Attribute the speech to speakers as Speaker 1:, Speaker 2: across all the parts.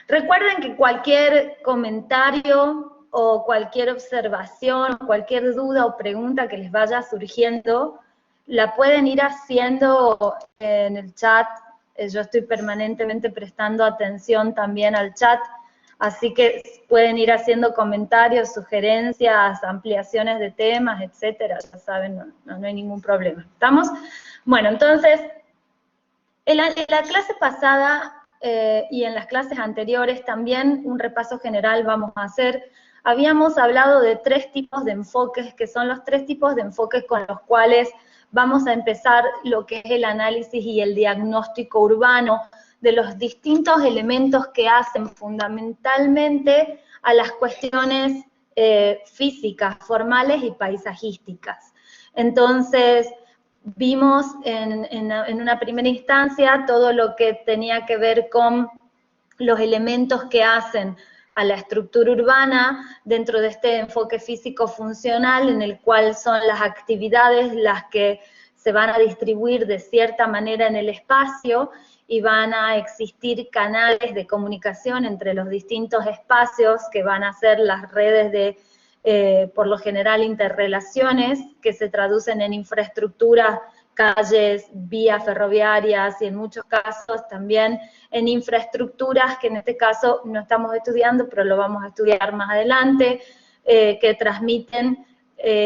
Speaker 1: Recuerden que cualquier comentario o cualquier observación, cualquier duda o pregunta que les vaya surgiendo, la pueden ir haciendo en el chat. Yo estoy permanentemente prestando atención también al chat, así que pueden ir haciendo comentarios, sugerencias, ampliaciones de temas, etcétera. Ya saben, no hay ningún problema. ¿Estamos? Bueno, entonces, en la clase pasada y en las clases anteriores también un repaso general vamos a hacer. Habíamos hablado de 3 tipos de enfoques, que son los 3 tipos de enfoques con los cuales vamos a empezar lo que es el análisis y el diagnóstico urbano de los distintos elementos que hacen fundamentalmente a las cuestiones físicas, formales y paisajísticas. Entonces, vimos en una primera instancia todo lo que tenía que ver con los elementos que hacen a la estructura urbana dentro de este enfoque físico-funcional, en el cual son las actividades las que se van a distribuir de cierta manera en el espacio y van a existir canales de comunicación entre los distintos espacios que van a ser las redes de por lo general interrelaciones que se traducen en infraestructura, calles, vías ferroviarias y en muchos casos también en infraestructuras que en este caso no estamos estudiando, pero lo vamos a estudiar más adelante, que transmiten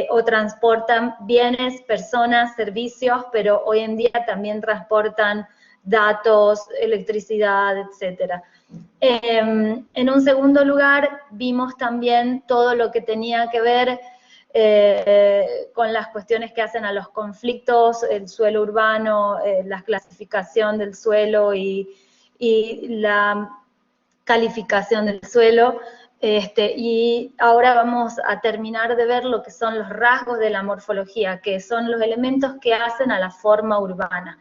Speaker 1: o transportan bienes, personas, servicios, pero hoy en día también transportan datos, electricidad, etcétera. En un segundo lugar, vimos también todo lo que tenía que ver con las cuestiones que hacen a los conflictos, el suelo urbano, la clasificación del suelo y la calificación del suelo. Y ahora vamos a terminar de ver lo que son los rasgos de la morfología, que son los elementos que hacen a la forma urbana.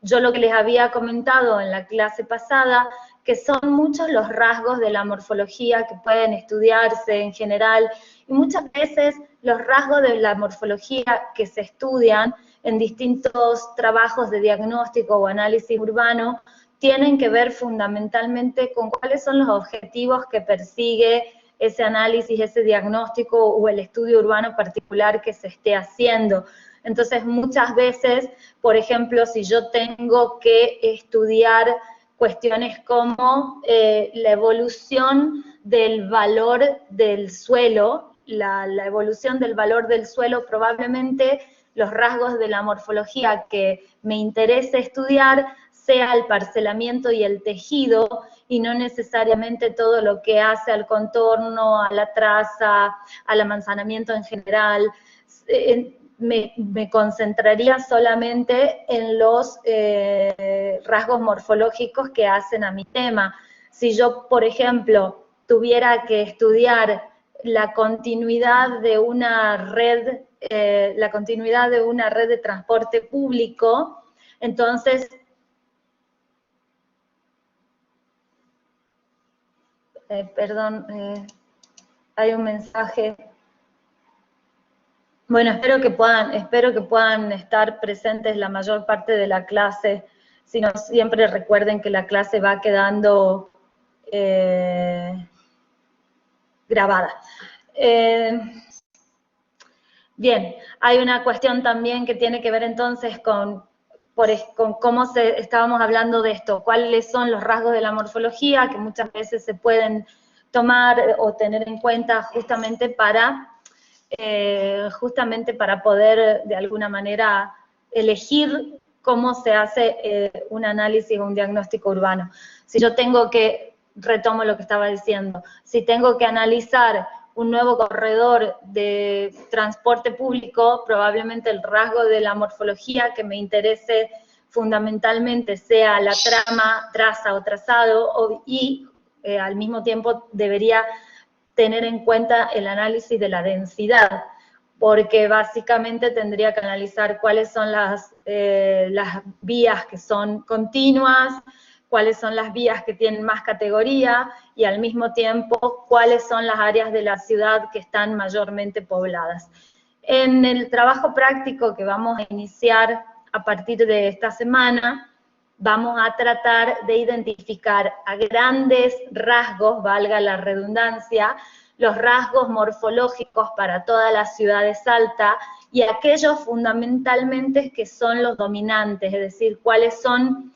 Speaker 1: Yo lo que les había comentado en la clase pasada, que son muchos los rasgos de la morfología que pueden estudiarse en general, y muchas veces los rasgos de la morfología que se estudian en distintos trabajos de diagnóstico o análisis urbano, tienen que ver fundamentalmente con cuáles son los objetivos que persigue ese análisis, ese diagnóstico o el estudio urbano particular que se esté haciendo. Entonces, muchas veces, por ejemplo, si yo tengo que estudiar cuestiones como la evolución del valor del suelo, la evolución del valor del suelo, probablemente los rasgos de la morfología que me interese estudiar sea el parcelamiento y el tejido, y no necesariamente todo lo que hace al contorno, a la traza, al amanzanamiento en general. Me concentraría solamente en los rasgos morfológicos que hacen a mi tema. Si yo, por ejemplo, tuviera que estudiar la continuidad de una red, de transporte público, entonces hay un mensaje. Bueno, espero que puedan estar presentes la mayor parte de la clase. Si no, siempre recuerden que la clase va quedando grabada. Bien, hay una cuestión también que tiene que ver entonces con cómo estábamos hablando de esto, cuáles son los rasgos de la morfología que muchas veces se pueden tomar o tener en cuenta justamente para poder de alguna manera elegir cómo se hace un análisis o un diagnóstico urbano. Si yo retomo lo que estaba diciendo, si tengo que analizar un nuevo corredor de transporte público, probablemente el rasgo de la morfología que me interese fundamentalmente sea la traza o trazado, y al mismo tiempo debería tener en cuenta el análisis de la densidad, porque básicamente tendría que analizar cuáles son las vías que son continuas, cuáles son las vías que tienen más categoría, y al mismo tiempo cuáles son las áreas de la ciudad que están mayormente pobladas. En el trabajo práctico que vamos a iniciar a partir de esta semana, vamos a tratar de identificar a grandes rasgos, valga la redundancia, los rasgos morfológicos para toda la ciudad de Salta y aquellos fundamentalmente que son los dominantes, es decir, cuáles son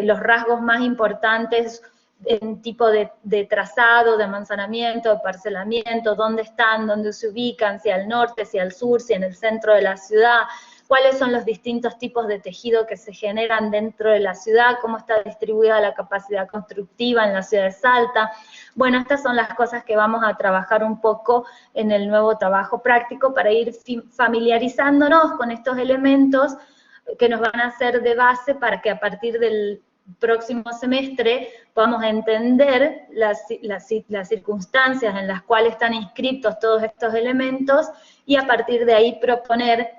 Speaker 1: los rasgos más importantes en tipo de trazado, de amanzanamiento, de parcelamiento, dónde están, dónde se ubican, si al norte, si al sur, si en el centro de la ciudad, cuáles son los distintos tipos de tejido que se generan dentro de la ciudad, cómo está distribuida la capacidad constructiva en la ciudad de Salta. Bueno, estas son las cosas que vamos a trabajar un poco en el nuevo trabajo práctico para ir familiarizándonos con estos elementos que nos van a hacer de base para que a partir del próximo semestre podamos entender las circunstancias en las cuales están inscritos todos estos elementos y a partir de ahí proponer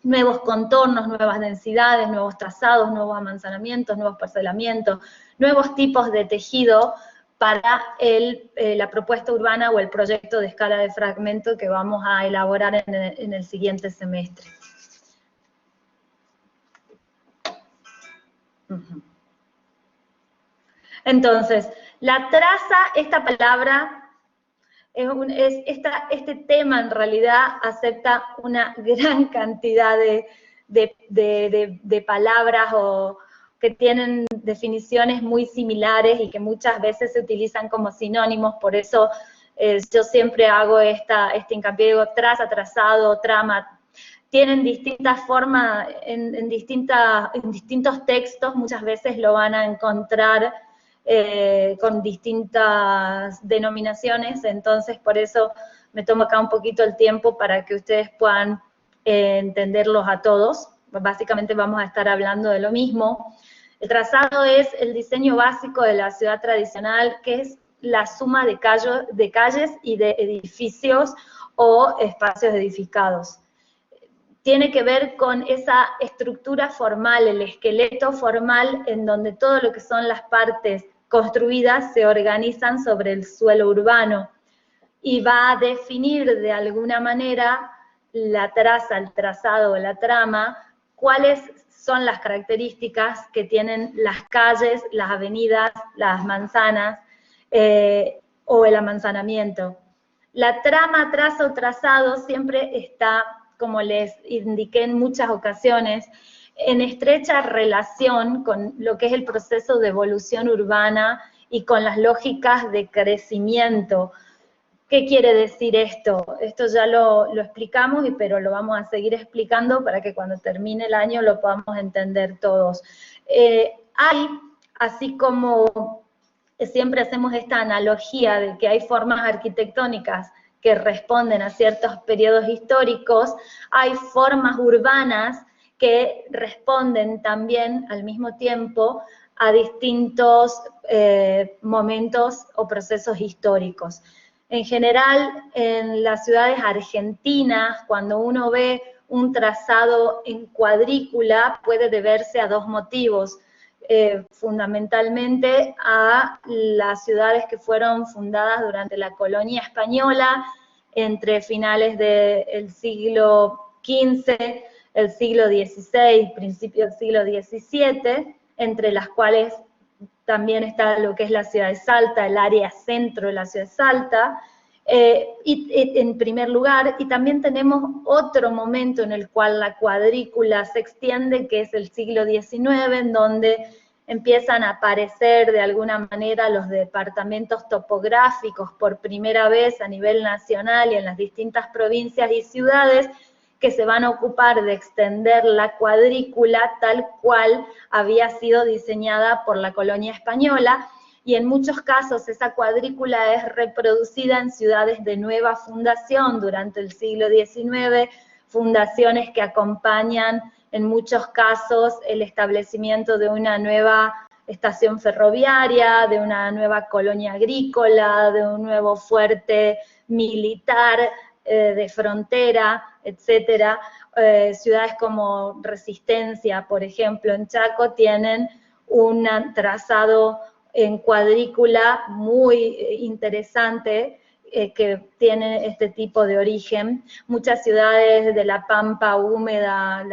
Speaker 1: nuevos contornos, nuevas densidades, nuevos trazados, nuevos amanzanamientos, nuevos parcelamientos, nuevos tipos de tejido para la propuesta urbana o el proyecto de escala de fragmento que vamos a elaborar en el siguiente semestre. Entonces, la traza, esta palabra, este tema en realidad acepta una gran cantidad de palabras o que tienen definiciones muy similares y que muchas veces se utilizan como sinónimos, por eso yo siempre hago este hincapié, digo traza, trazado, trama, tienen distintas formas, en distintos textos muchas veces lo van a encontrar con distintas denominaciones, entonces por eso me tomo acá un poquito el tiempo para que ustedes puedan entenderlos a todos. Básicamente vamos a estar hablando de lo mismo. El trazado es el diseño básico de la ciudad tradicional, que es la suma de calles y de edificios o espacios edificados. Tiene que ver con esa estructura formal, el esqueleto formal, en donde todo lo que son las partes construidas se organizan sobre el suelo urbano y va a definir de alguna manera la traza, el trazado o la trama, cuáles son las características que tienen las calles, las avenidas, las manzanas o el amanzanamiento. La trama, trazo o trazado siempre está, como les indiqué en muchas ocasiones, en estrecha relación con lo que es el proceso de evolución urbana y con las lógicas de crecimiento. ¿Qué quiere decir esto? Esto ya lo explicamos, pero lo vamos a seguir explicando para que cuando termine el año lo podamos entender todos. Hay, así como siempre hacemos esta analogía de que hay formas arquitectónicas que responden a ciertos periodos históricos, hay formas urbanas que responden también al mismo tiempo a distintos momentos o procesos históricos. En general, en las ciudades argentinas, cuando uno ve un trazado en cuadrícula, puede deberse a dos motivos. Fundamentalmente a las ciudades que fueron fundadas durante la colonia española, entre finales del siglo XV, el siglo XVI, principio del siglo XVII, entre las cuales también está lo que es la ciudad de Salta, el área centro de la ciudad de Salta, en primer lugar, y también tenemos otro momento en el cual la cuadrícula se extiende, que es el siglo XIX, en donde empiezan a aparecer de alguna manera los departamentos topográficos por primera vez a nivel nacional y en las distintas provincias y ciudades, que se van a ocupar de extender la cuadrícula tal cual había sido diseñada por la colonia española, y en muchos casos esa cuadrícula es reproducida en ciudades de nueva fundación durante el siglo XIX, fundaciones que acompañan en muchos casos el establecimiento de una nueva estación ferroviaria, de una nueva colonia agrícola, de un nuevo fuerte militar de frontera, etcétera. Ciudades como Resistencia, por ejemplo, en Chaco, tienen un trazado en cuadrícula muy interesante, que tienen este tipo de origen. Muchas ciudades de la Pampa húmeda,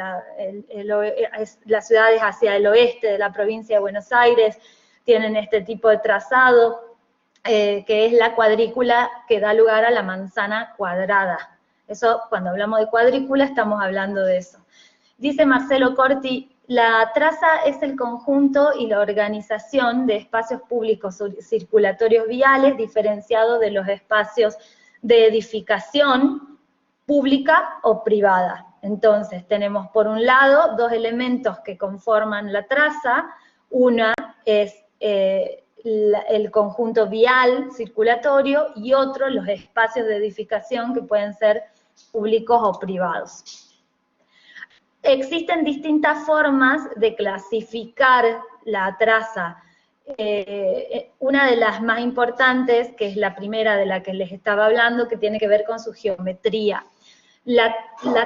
Speaker 1: las ciudades hacia el oeste de la provincia de Buenos Aires, tienen este tipo de trazado, que es la cuadrícula que da lugar a la manzana cuadrada. Eso, cuando hablamos de cuadrícula, estamos hablando de eso. Dice Marcelo Corti, la traza es el conjunto y la organización de espacios públicos circulatorios viales diferenciados de los espacios de edificación pública o privada. Entonces, tenemos por un lado dos elementos que conforman la traza. Una es el conjunto vial circulatorio y otro los espacios de edificación que pueden ser públicos o privados. Existen distintas formas de clasificar la traza. Una de las más importantes, que es la primera de la que les estaba hablando, que tiene que ver con su geometría. La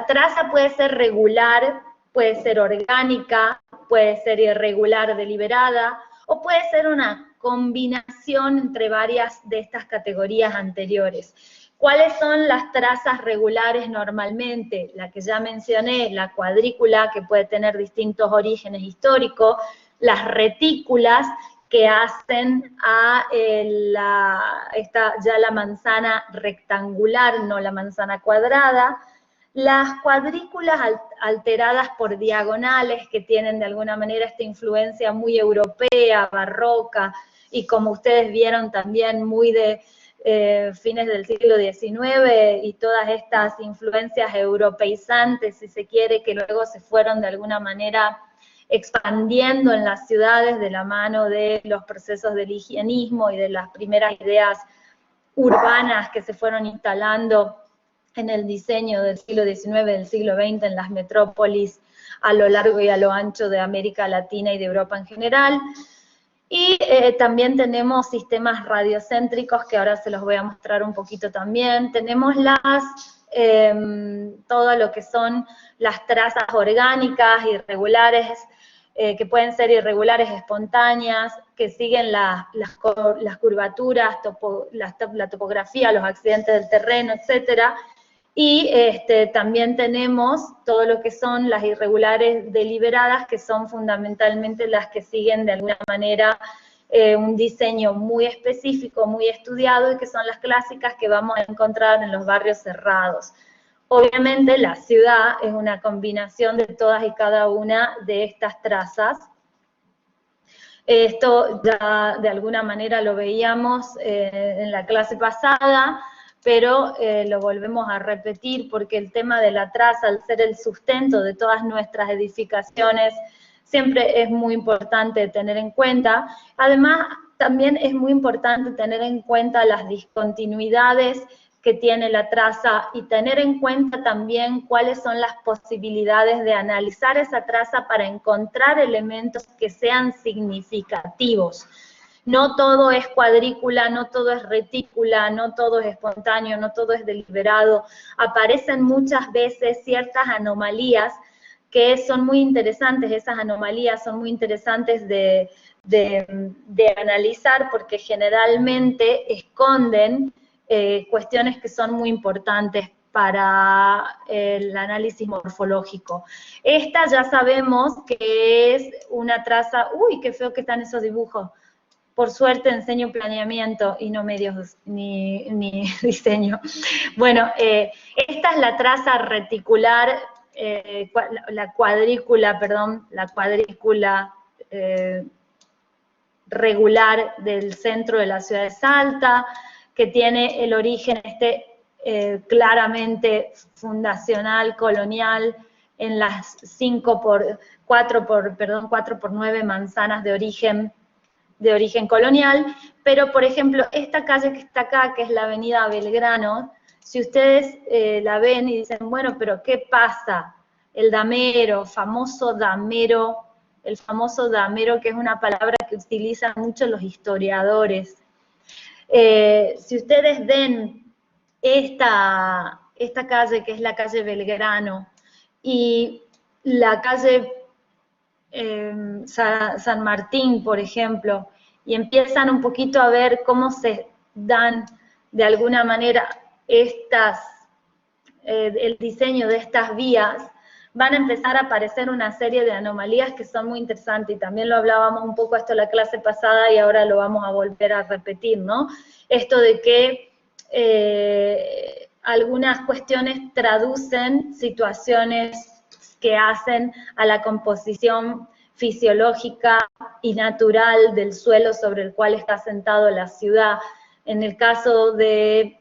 Speaker 1: traza puede ser regular, puede ser orgánica, puede ser irregular deliberada, o puede ser una combinación entre varias de estas categorías anteriores. ¿Cuáles son las trazas regulares normalmente? La que ya mencioné, la cuadrícula, que puede tener distintos orígenes históricos, las retículas, que hacen a ya la manzana rectangular, no la manzana cuadrada. Las cuadrículas alteradas por diagonales, que tienen de alguna manera esta influencia muy europea, barroca, y como ustedes vieron también muy de fines del siglo XIX, y todas estas influencias europeizantes, si se quiere, que luego se fueron de alguna manera expandiendo en las ciudades de la mano de los procesos del higienismo y de las primeras ideas urbanas que se fueron instalando en el diseño del siglo XIX, del siglo XX, en las metrópolis a lo largo y a lo ancho de América Latina y de Europa en general. Y también tenemos sistemas radiocéntricos, que ahora se los voy a mostrar un poquito también. Tenemos todo lo que son las trazas orgánicas, irregulares, que pueden ser irregulares espontáneas, que siguen las curvaturas, la topografía, los accidentes del terreno, etcétera. Y también tenemos todo lo que son las irregulares deliberadas, que son fundamentalmente las que siguen de alguna manera un diseño muy específico, muy estudiado, y que son las clásicas que vamos a encontrar en los barrios cerrados. Obviamente la ciudad es una combinación de todas y cada una de estas trazas. Esto ya de alguna manera lo veíamos en la clase pasada, pero lo volvemos a repetir porque el tema de la traza, al ser el sustento de todas nuestras edificaciones, siempre es muy importante tener en cuenta. Además, también es muy importante tener en cuenta las discontinuidades que tiene la traza y tener en cuenta también cuáles son las posibilidades de analizar esa traza para encontrar elementos que sean significativos. No todo es cuadrícula, no todo es retícula, no todo es espontáneo, no todo es deliberado. Aparecen muchas veces ciertas anomalías que son muy interesantes. Esas anomalías son muy interesantes de analizar porque generalmente esconden cuestiones que son muy importantes para el análisis morfológico. Esta ya sabemos que es una traza. Uy, qué feo que están esos dibujos. Por suerte enseño planeamiento y no medios ni diseño. Bueno, esta es la traza reticular, la cuadrícula regular del centro de la ciudad de Salta, que tiene el origen claramente fundacional, colonial, en las 4 por 9 manzanas de origen colonial, pero por ejemplo, esta calle que está acá, que es la avenida Belgrano, si ustedes la ven y dicen, bueno, pero ¿qué pasa? El damero, el famoso damero, que es una palabra que utilizan mucho los historiadores. Si ustedes ven esta calle, que es la calle Belgrano, y la calle San Martín, por ejemplo, y empiezan un poquito a ver cómo se dan de alguna manera el diseño de estas vías, van a empezar a aparecer una serie de anomalías que son muy interesantes, y también lo hablábamos un poco esto en la clase pasada y ahora lo vamos a volver a repetir, ¿no? Esto de que algunas cuestiones traducen situaciones que hacen a la composición fisiológica y natural del suelo sobre el cual está asentado la ciudad. En el caso de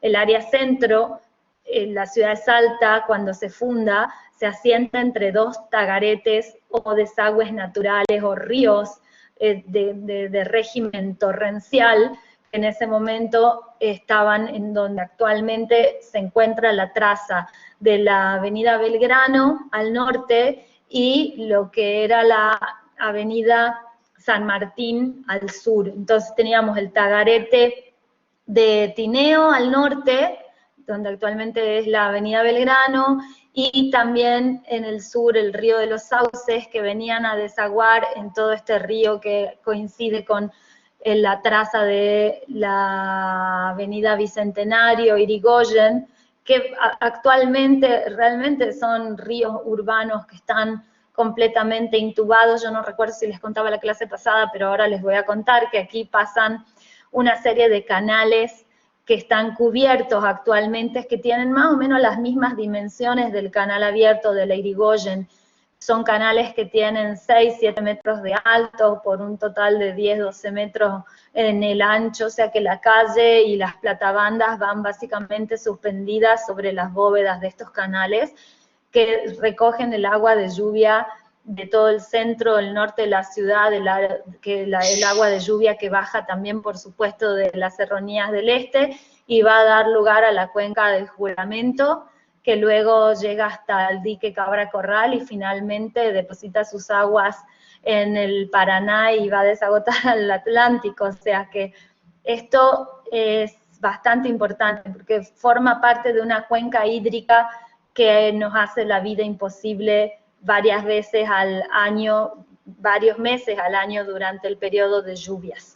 Speaker 1: el área centro, la ciudad de Salta, cuando se funda, se asienta entre dos tagaretes o desagües naturales o ríos de régimen torrencial, que en ese momento estaban en donde actualmente se encuentra la traza de la avenida Belgrano al norte y lo que era la avenida San Martín al sur. Entonces teníamos el tagarete de Tineo al norte, donde actualmente es la avenida Belgrano, y también en el sur el río de los Sauces, que venían a desaguar en todo este río que coincide con la traza de la avenida Bicentenario, Irigoyen, que actualmente realmente son ríos urbanos que están completamente intubados. Yo no recuerdo si les contaba la clase pasada, pero ahora les voy a contar que aquí pasan una serie de canales que están cubiertos actualmente, que tienen más o menos las mismas dimensiones del canal abierto de la Irigoyen. Son canales que tienen 6, 7 metros de alto por un total de 10, 12 metros en el ancho, o sea que la calle y las platabandas van básicamente suspendidas sobre las bóvedas de estos canales que recogen el agua de lluvia de todo el centro, el norte de la ciudad, el agua de lluvia que baja también, por supuesto, de las serranías del este, y va a dar lugar a la cuenca del Juramento, que luego llega hasta el dique Cabra Corral y finalmente deposita sus aguas en el Paraná y va a desagotar al Atlántico. O sea que esto es bastante importante porque forma parte de una cuenca hídrica que nos hace la vida imposible varias veces al año, varios meses al año durante el periodo de lluvias.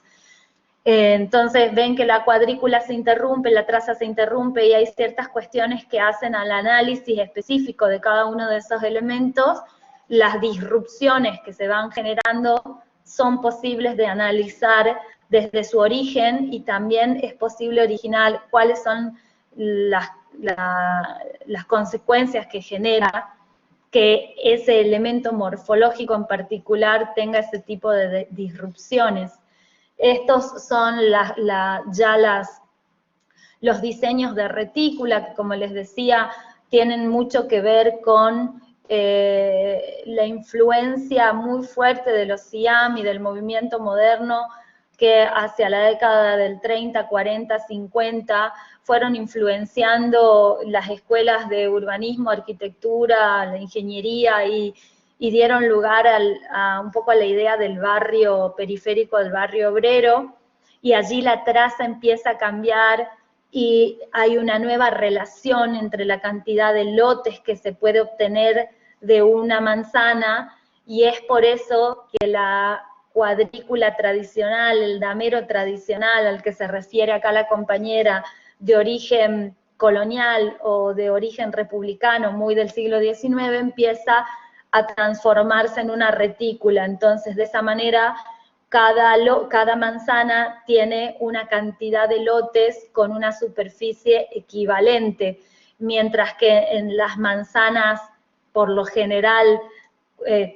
Speaker 1: Entonces ven que la cuadrícula se interrumpe, la traza se interrumpe y hay ciertas cuestiones que hacen al análisis específico de cada uno de esos elementos. Las disrupciones que se van generando son posibles de analizar desde su origen y también es posible originar cuáles son las consecuencias que genera que ese elemento morfológico en particular tenga ese tipo de disrupciones. Estos son los diseños de retícula, que como les decía, tienen mucho que ver con la influencia muy fuerte de los CIAM y del movimiento moderno que hacia la década del 30, 40, 50 fueron influenciando las escuelas de urbanismo, arquitectura, la ingeniería y dieron lugar un poco a la idea del barrio periférico, del barrio obrero, y allí la traza empieza a cambiar y hay una nueva relación entre la cantidad de lotes que se puede obtener de una manzana, y es por eso que la cuadrícula tradicional, el damero tradicional al que se refiere acá la compañera, de origen colonial o de origen republicano, muy del siglo XIX, empieza a transformarse en una retícula. Entonces, de esa manera, cada manzana tiene una cantidad de lotes con una superficie equivalente, mientras que en las manzanas, por lo general,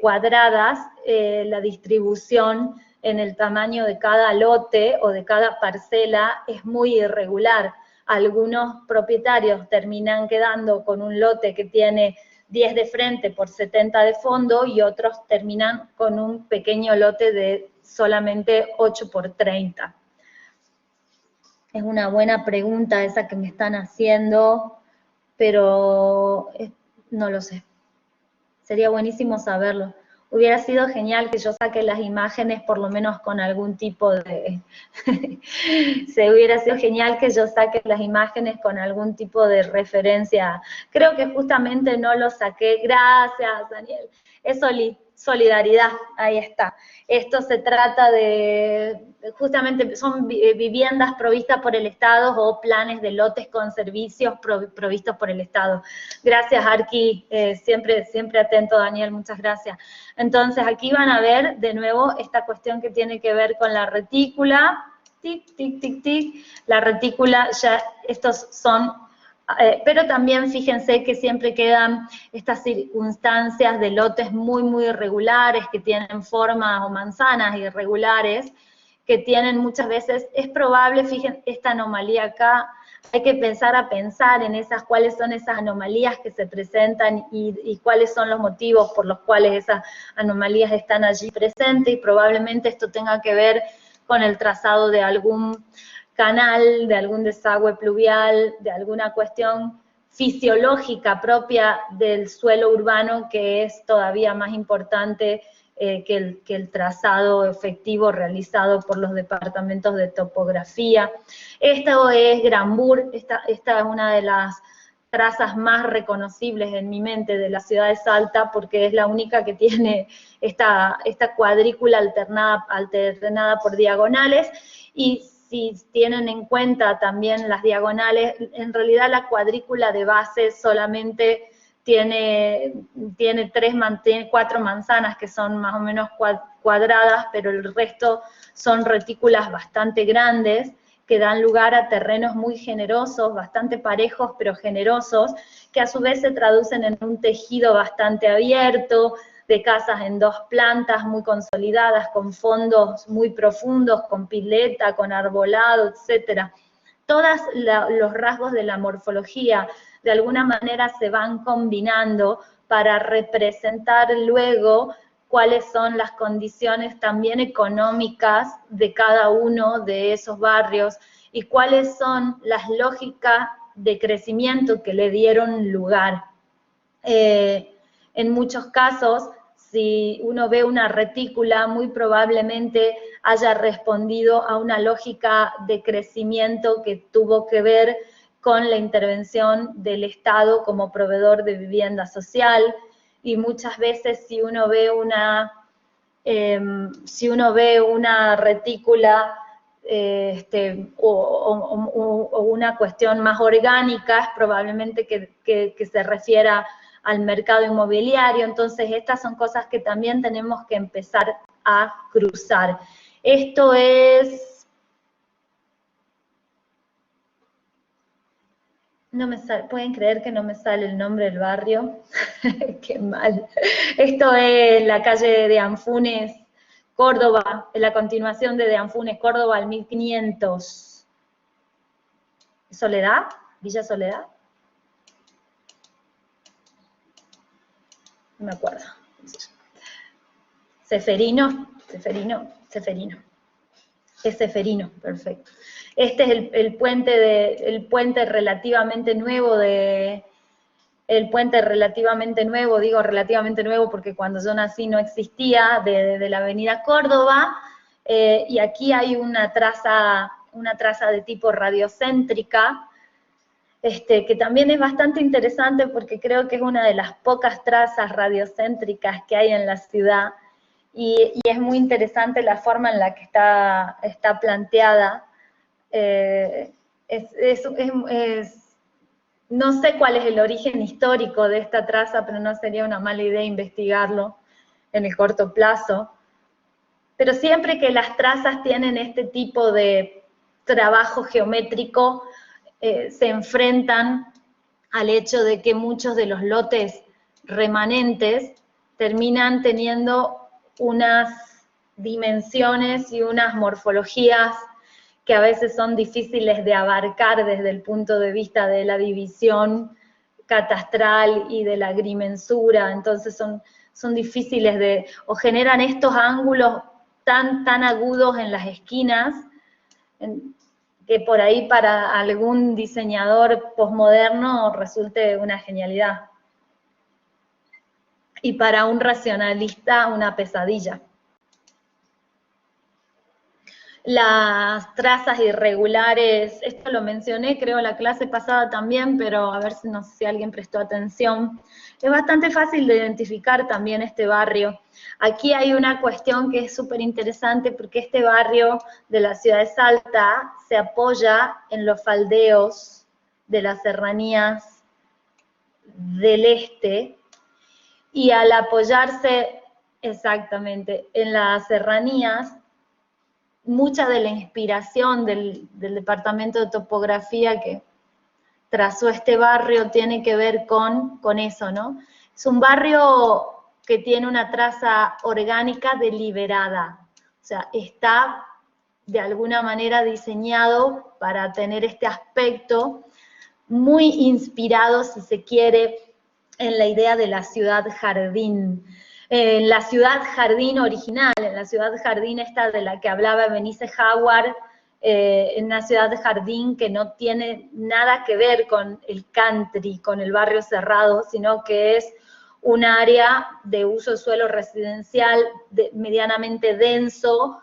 Speaker 1: cuadradas, la distribución en el tamaño de cada lote o de cada parcela es muy irregular. Algunos propietarios terminan quedando con un lote que tiene 10 de frente por 70 de fondo y otros terminan con un pequeño lote de solamente 8 por 30. Es una buena pregunta esa que me están haciendo, pero no lo sé. Sería buenísimo saberlo. Hubiera sido genial que yo saque las imágenes por lo menos con algún tipo de... hubiera sido genial que yo saque las imágenes con algún tipo de referencia. Creo que justamente no lo saqué. Gracias, Daniel. Eso solidaridad, ahí está. Esto se trata de, justamente son viviendas provistas por el Estado o planes de lotes con servicios provistos por el Estado. Gracias, Arqui, siempre atento, Daniel, muchas gracias. Entonces, aquí van a ver de nuevo esta cuestión que tiene que ver con la retícula, tic, tic, tic, tic, la retícula, ya estos son... pero también fíjense que siempre quedan estas circunstancias de lotes muy, muy irregulares, que tienen formas o manzanas irregulares, que tienen muchas veces, es probable, fíjense, esta anomalía acá, hay que pensar en esas, cuáles son esas anomalías que se presentan y cuáles son los motivos por los cuales esas anomalías están allí presentes, y probablemente esto tenga que ver con el trazado de algún canal, de algún desagüe pluvial, de alguna cuestión fisiológica propia del suelo urbano que es todavía más importante que el trazado efectivo realizado por los departamentos de topografía. Esto es Granbur, esta es una de las trazas más reconocibles en mi mente de la ciudad de Salta, porque es la única que tiene esta cuadrícula alternada por diagonales, y si tienen en cuenta también las diagonales, en realidad la cuadrícula de base solamente tiene 4 manzanas que son más o menos cuadradas, pero el resto son retículas bastante grandes, que dan lugar a terrenos muy generosos, bastante parejos pero generosos, que a su vez se traducen en un tejido bastante abierto, de casas en 2 plantas muy consolidadas, con fondos muy profundos, con pileta, con arbolado, etc. Todos los rasgos de la morfología de alguna manera se van combinando para representar luego cuáles son las condiciones también económicas de cada uno de esos barrios y cuáles son las lógicas de crecimiento que le dieron lugar. En muchos casos, si uno ve una retícula, muy probablemente haya respondido a una lógica de crecimiento que tuvo que ver con la intervención del Estado como proveedor de vivienda social, y muchas veces si uno ve una retícula o una cuestión más orgánica, es probablemente que se refiera al mercado inmobiliario. Entonces estas son cosas que también tenemos que empezar a cruzar. Esto es... No me sale, ¿pueden creer que no me sale el nombre del barrio? Qué mal. Esto es la calle de Anfunes, Córdoba, en la continuación de Anfunes, Córdoba, al 1500. ¿Soledad? ¿Villa Soledad? No me acuerdo. Ceferino. Es Ceferino, perfecto. Este es el puente relativamente nuevo digo relativamente nuevo porque cuando yo nací no existía, de la avenida Córdoba, y aquí hay una traza de tipo radiocéntrica, que también es bastante interesante porque creo que es una de las pocas trazas radiocéntricas que hay en la ciudad, y es muy interesante la forma en la que está planteada. No sé cuál es el origen histórico de esta traza, pero no sería una mala idea investigarlo en el corto plazo. Pero siempre que las trazas tienen este tipo de trabajo geométrico, se enfrentan al hecho de que muchos de los lotes remanentes terminan teniendo unas dimensiones y unas morfologías que a veces son difíciles de abarcar desde el punto de vista de la división catastral y de la agrimensura. Entonces son difíciles o generan estos ángulos tan agudos en las esquinas, que por ahí para algún diseñador posmoderno resulte una genialidad. Y para un racionalista una pesadilla. Las trazas irregulares, esto lo mencioné creo la clase pasada también, pero a ver si no sé si alguien prestó atención. Es bastante fácil de identificar también este barrio. Aquí hay una cuestión que es súper interesante porque este barrio de la ciudad de Salta se apoya en los faldeos de las serranías del este, y al apoyarse exactamente en las serranías, mucha de la inspiración del departamento de topografía que trazó este barrio tiene que ver con eso, ¿no? Es un barrio que tiene una traza orgánica deliberada, o sea, está de alguna manera diseñado para tener este aspecto muy inspirado, si se quiere, en la idea de la ciudad jardín. En la ciudad jardín original, en la ciudad jardín esta de la que hablaba Benice Howard, en una ciudad de jardín que no tiene nada que ver con el country, con el barrio cerrado, sino que es un área de uso de suelo residencial medianamente denso,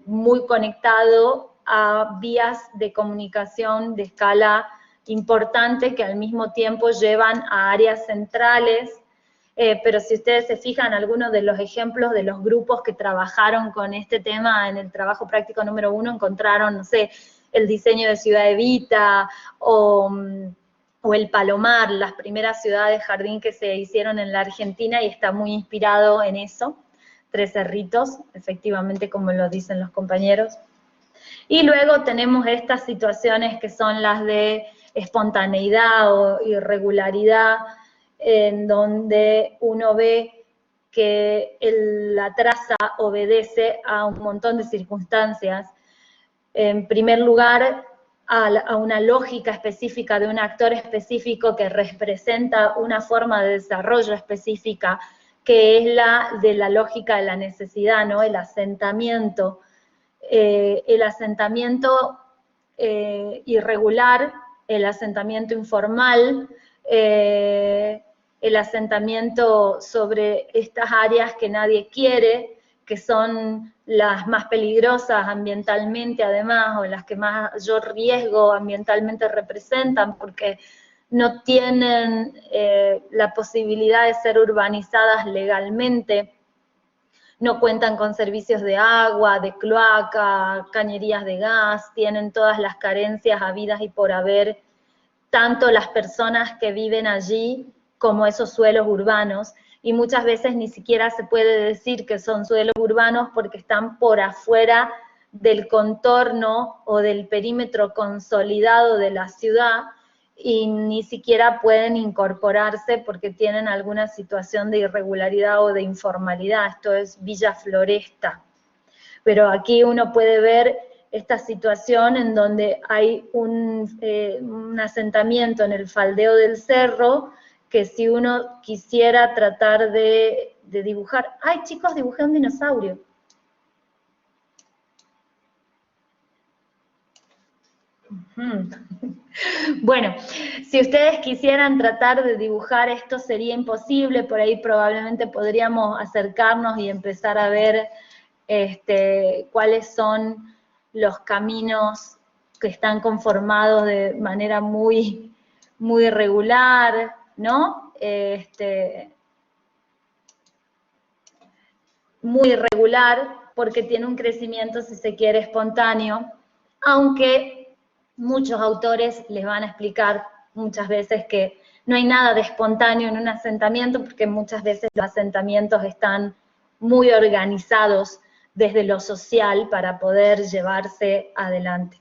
Speaker 1: muy conectado a vías de comunicación de escala importante que al mismo tiempo llevan a áreas centrales, pero si ustedes se fijan, algunos de los ejemplos de los grupos que trabajaron con este tema en el trabajo práctico número 1 encontraron, no sé, el diseño de Ciudad Evita o el Palomar, las primeras ciudades jardín que se hicieron en la Argentina, y está muy inspirado en eso. Tres Cerritos, efectivamente, como lo dicen los compañeros. Y luego tenemos estas situaciones que son las de espontaneidad o irregularidad, en donde uno ve que la traza obedece a un montón de circunstancias. En primer lugar, a una lógica específica de un actor específico que representa una forma de desarrollo específica, que es la de la lógica de la necesidad, ¿no? El asentamiento irregular, el asentamiento informal, el asentamiento sobre estas áreas que nadie quiere, que son las más peligrosas ambientalmente además, o las que mayor riesgo ambientalmente representan, porque no tienen la posibilidad de ser urbanizadas legalmente, no cuentan con servicios de agua, de cloaca, cañerías de gas, tienen todas las carencias habidas y por haber, tanto las personas que viven allí como esos suelos urbanos, y muchas veces ni siquiera se puede decir que son suelos urbanos porque están por afuera del contorno o del perímetro consolidado de la ciudad, y ni siquiera pueden incorporarse porque tienen alguna situación de irregularidad o de informalidad. Esto es Villa Floresta. Pero aquí uno puede ver esta situación en donde hay un asentamiento en el faldeo del cerro, que si uno quisiera tratar de dibujar... ¡Ay, chicos, dibujé un dinosaurio! Bueno, si ustedes quisieran tratar de dibujar esto sería imposible, por ahí probablemente podríamos acercarnos y empezar a ver cuáles son los caminos que están conformados de manera muy, muy irregular, ¿no? Muy irregular porque tiene un crecimiento, si se quiere, espontáneo, aunque muchos autores les van a explicar muchas veces que no hay nada de espontáneo en un asentamiento, porque muchas veces los asentamientos están muy organizados desde lo social para poder llevarse adelante.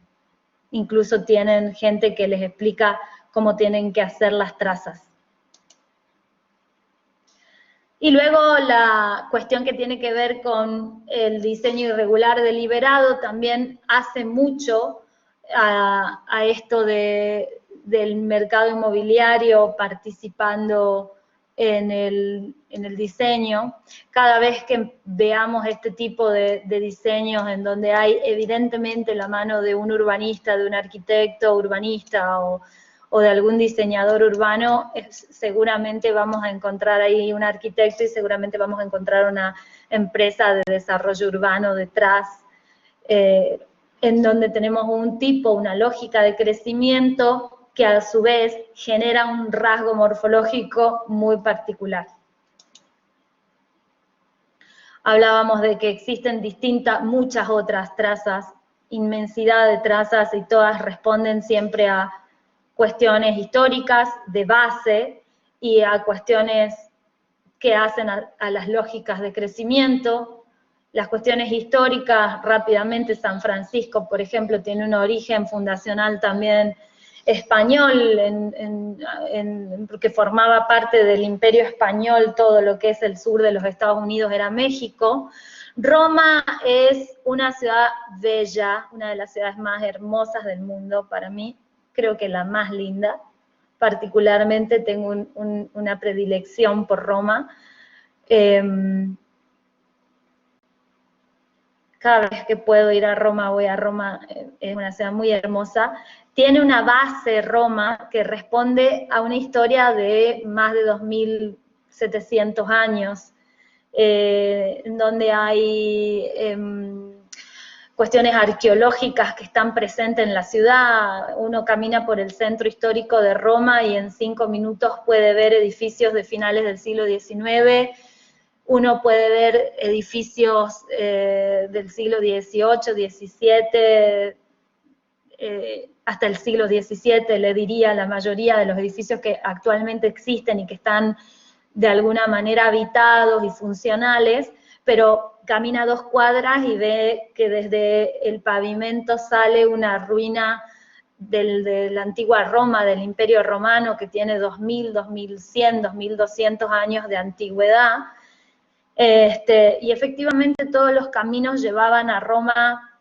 Speaker 1: Incluso tienen gente que les explica cómo tienen que hacer las trazas. Y luego la cuestión que tiene que ver con el diseño irregular deliberado también hace mucho a esto del mercado inmobiliario participando en el diseño. Cada vez que veamos este tipo de diseños en donde hay evidentemente la mano de un urbanista, de un arquitecto urbanista o de algún diseñador urbano, seguramente vamos a encontrar ahí un arquitecto y seguramente vamos a encontrar una empresa de desarrollo urbano detrás, en donde tenemos un tipo, una lógica de crecimiento que a su vez genera un rasgo morfológico muy particular. Hablábamos de que existen muchas otras trazas, inmensidad de trazas, y todas responden siempre a cuestiones históricas de base y a cuestiones que hacen a las lógicas de crecimiento. Las cuestiones históricas, rápidamente, San Francisco, por ejemplo, tiene un origen fundacional también español, porque formaba parte del Imperio Español, todo lo que es el sur de los Estados Unidos era México. Roma es una ciudad bella, una de las ciudades más hermosas del mundo para mí, creo que la más linda. Particularmente tengo una predilección por Roma. Cada vez que puedo ir a Roma, voy a Roma, es una ciudad muy hermosa. Tiene una base, Roma, que responde a una historia de más de 2.700 años, en donde hay cuestiones arqueológicas que están presentes en la ciudad. Uno camina por el centro histórico de Roma y en 5 minutos puede ver edificios de finales del siglo XIX, uno puede ver edificios del siglo XVIII, XVII, hasta el siglo XVII, le diría, la mayoría de los edificios que actualmente existen y que están de alguna manera habitados y funcionales, pero camina 2 cuadras y ve que desde el pavimento sale una ruina de la antigua Roma, del Imperio Romano, que tiene 2.000, 2.100, 2.200 años de antigüedad. Y efectivamente todos los caminos llevaban a Roma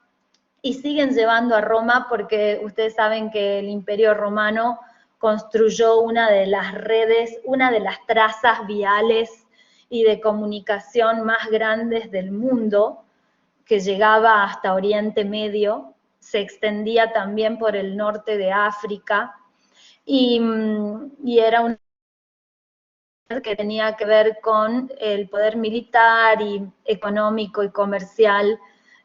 Speaker 1: y siguen llevando a Roma, porque ustedes saben que el Imperio Romano construyó una de las redes, una de las trazas viales y de comunicación más grandes del mundo, que llegaba hasta Oriente Medio, se extendía también por el norte de África, y era un que tenía que ver con el poder militar y económico y comercial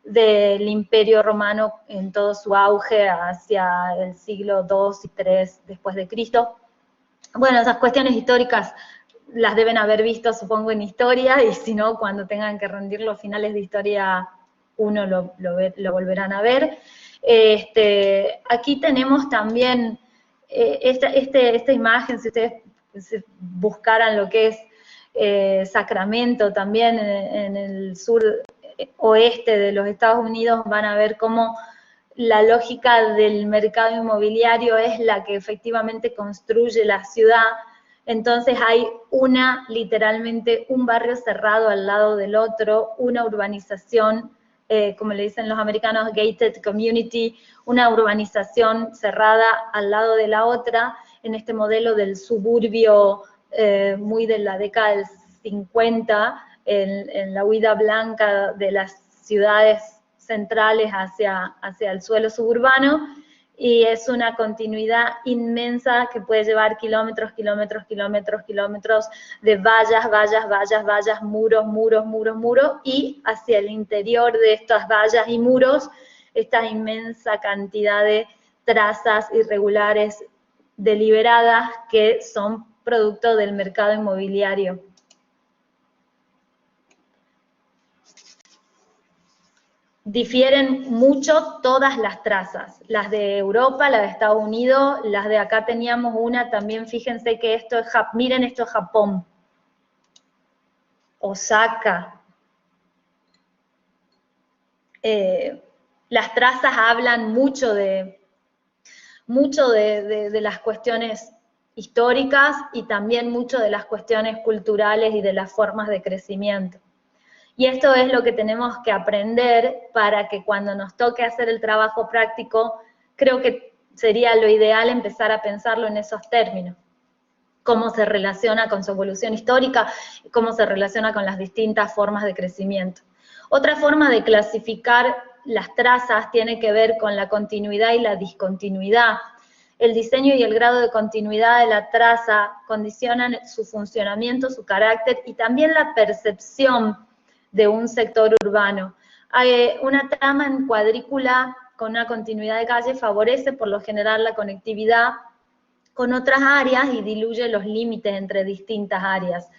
Speaker 1: del Imperio Romano en todo su auge hacia el siglo II y III después de Cristo. Bueno, esas cuestiones históricas las deben haber visto, supongo, en historia, y si no, cuando tengan que rendir los finales de historia, uno lo volverán a ver. Aquí tenemos también esta imagen, si ustedes buscaran lo que es Sacramento, también en el sur oeste de los Estados Unidos, van a ver cómo la lógica del mercado inmobiliario es la que efectivamente construye la ciudad. Entonces hay literalmente un barrio cerrado al lado del otro, una urbanización, como le dicen los americanos, gated community, una urbanización cerrada al lado de la otra, en este modelo del suburbio muy de la década del 50, en la huida blanca de las ciudades centrales hacia el suelo suburbano, y es una continuidad inmensa que puede llevar kilómetros, kilómetros, kilómetros, kilómetros de vallas, vallas, vallas, vallas, muros, muros, muros, muros, y hacia el interior de estas vallas y muros, esta inmensa cantidad de trazas irregulares deliberadas que son producto del mercado inmobiliario. Difieren mucho todas las trazas, las de Europa, las de Estados Unidos, las de acá teníamos una también, fíjense que esto es, miren, esto es Japón, Osaka. Las trazas hablan mucho de las cuestiones históricas y también mucho de las cuestiones culturales y de las formas de crecimiento. Y esto es lo que tenemos que aprender para que cuando nos toque hacer el trabajo práctico, creo que sería lo ideal empezar a pensarlo en esos términos. Cómo se relaciona con su evolución histórica, cómo se relaciona con las distintas formas de crecimiento. Otra forma de clasificar las trazas tiene que ver con la continuidad y la discontinuidad. El diseño y el grado de continuidad de la traza condicionan su funcionamiento, su carácter y también la percepción de un sector urbano. Una trama en cuadrícula con una continuidad de calle favorece por lo general la conectividad con otras áreas y diluye los límites entre distintas áreas.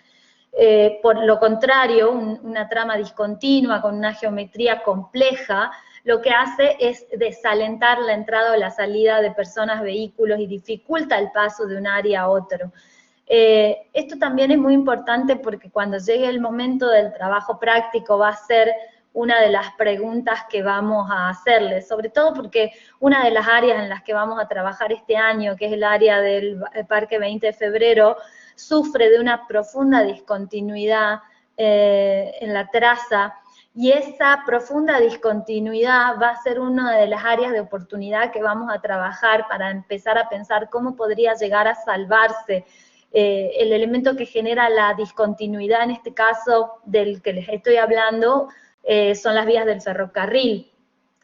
Speaker 1: Por lo contrario, una trama discontinua con una geometría compleja lo que hace es desalentar la entrada o la salida de personas, vehículos y dificulta el paso de un área a otro. Esto también es muy importante porque cuando llegue el momento del trabajo práctico va a ser una de las preguntas que vamos a hacerles, sobre todo porque una de las áreas en las que vamos a trabajar este año, que es el área del Parque 20 de Febrero, sufre de una profunda discontinuidad en la traza, y esa profunda discontinuidad va a ser una de las áreas de oportunidad que vamos a trabajar para empezar a pensar cómo podría llegar a salvarse el elemento que genera la discontinuidad, en este caso del que les estoy hablando, son las vías del ferrocarril,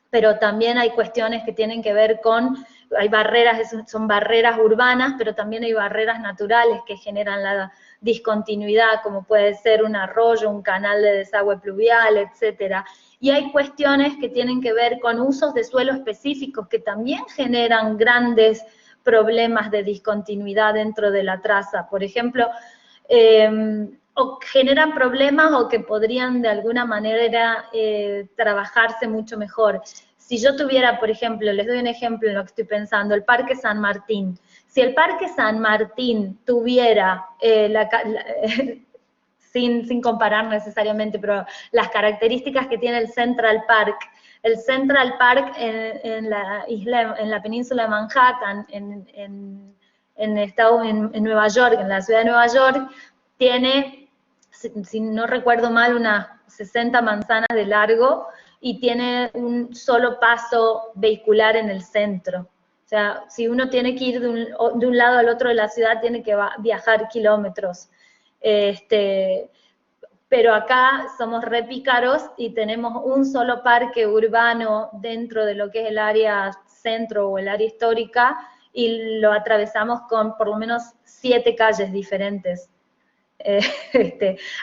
Speaker 1: pero también hay cuestiones que tienen que ver con, hay barreras, son barreras urbanas, pero también hay barreras naturales que generan la discontinuidad, como puede ser un arroyo, un canal de desagüe pluvial, etcétera. Y hay cuestiones que tienen que ver con usos de suelo específicos que también generan grandes problemas de discontinuidad dentro de la traza. Por ejemplo, o generan problemas o que podrían de alguna manera trabajarse mucho mejor. Si yo tuviera, por ejemplo, les doy un ejemplo en lo que estoy pensando, el Parque San Martín. Si el Parque San Martín tuviera, sin comparar necesariamente, pero las características que tiene el Central Park en la península de Manhattan, en Nueva York, en la ciudad de Nueva York, tiene, si no recuerdo mal, unas 60 manzanas de largo y tiene un solo paso vehicular en el centro. O sea, si uno tiene que ir de un lado al otro de la ciudad, tiene que viajar kilómetros. Pero acá somos re pícaros y tenemos un solo parque urbano dentro de lo que es el área centro o el área histórica y lo atravesamos con por lo menos 7 calles diferentes.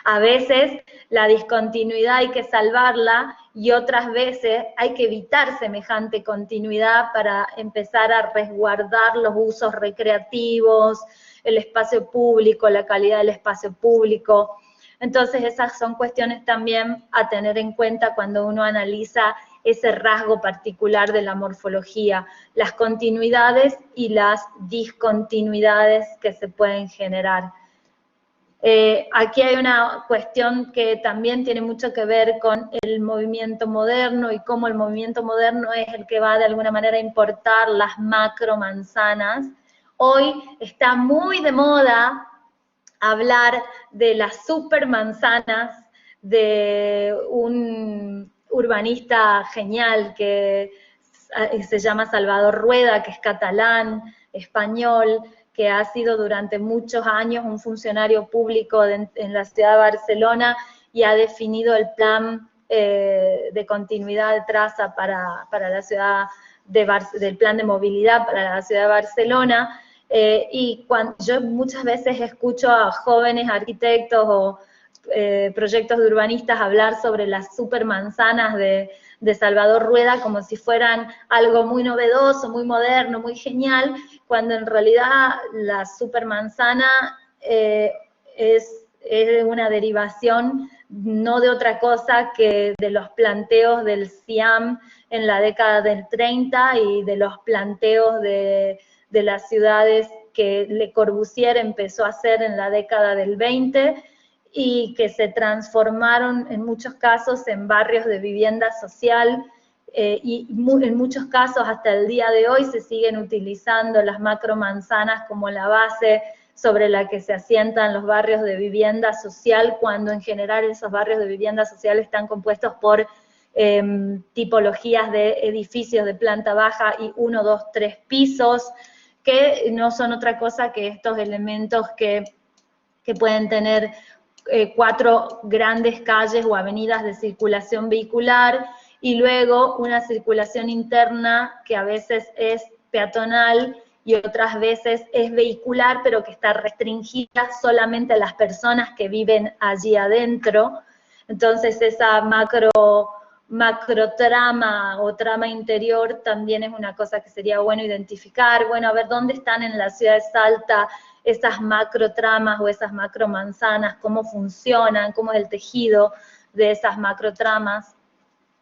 Speaker 1: A veces la discontinuidad hay que salvarla y otras veces hay que evitar semejante continuidad para empezar a resguardar los usos recreativos, el espacio público, la calidad del espacio público. Entonces esas son cuestiones también a tener en cuenta cuando uno analiza ese rasgo particular de la morfología, las continuidades y las discontinuidades que se pueden generar. Aquí hay una cuestión que también tiene mucho que ver con el movimiento moderno y cómo el movimiento moderno es el que va de alguna manera a importar las macro manzanas. Hoy está muy de moda hablar de las supermanzanas de un urbanista genial que se llama Salvador Rueda, que es catalán, español, que ha sido durante muchos años un funcionario público en la ciudad de Barcelona y ha definido el plan de continuidad de traza para la ciudad del plan de movilidad para la ciudad de Barcelona. Y cuando yo muchas veces escucho a jóvenes arquitectos o proyectos de urbanistas hablar sobre las supermanzanas de Salvador Rueda como si fueran algo muy novedoso, muy moderno, muy genial, cuando en realidad la supermanzana es una derivación no de otra cosa que de los planteos del CIAM en la década del 30 y de los planteos de las ciudades que Le Corbusier empezó a hacer en la década del 20 y que se transformaron en muchos casos en barrios de vivienda social y en muchos casos hasta el día de hoy se siguen utilizando las macromanzanas como la base sobre la que se asientan los barrios de vivienda social, cuando en general esos barrios de vivienda social están compuestos por tipologías de edificios de planta baja y 1, 2, 3 pisos, que no son otra cosa que estos elementos que pueden tener 4 grandes calles o avenidas de circulación vehicular y luego una circulación interna que a veces es peatonal y otras veces es vehicular, pero que está restringida solamente a las personas que viven allí adentro. Entonces esa macro macrotrama o trama interior también es una cosa que sería bueno identificar. Bueno, a ver dónde están en la ciudad de Salta esas macrotramas o esas macromanzanas, cómo funcionan, cómo es el tejido de esas macrotramas.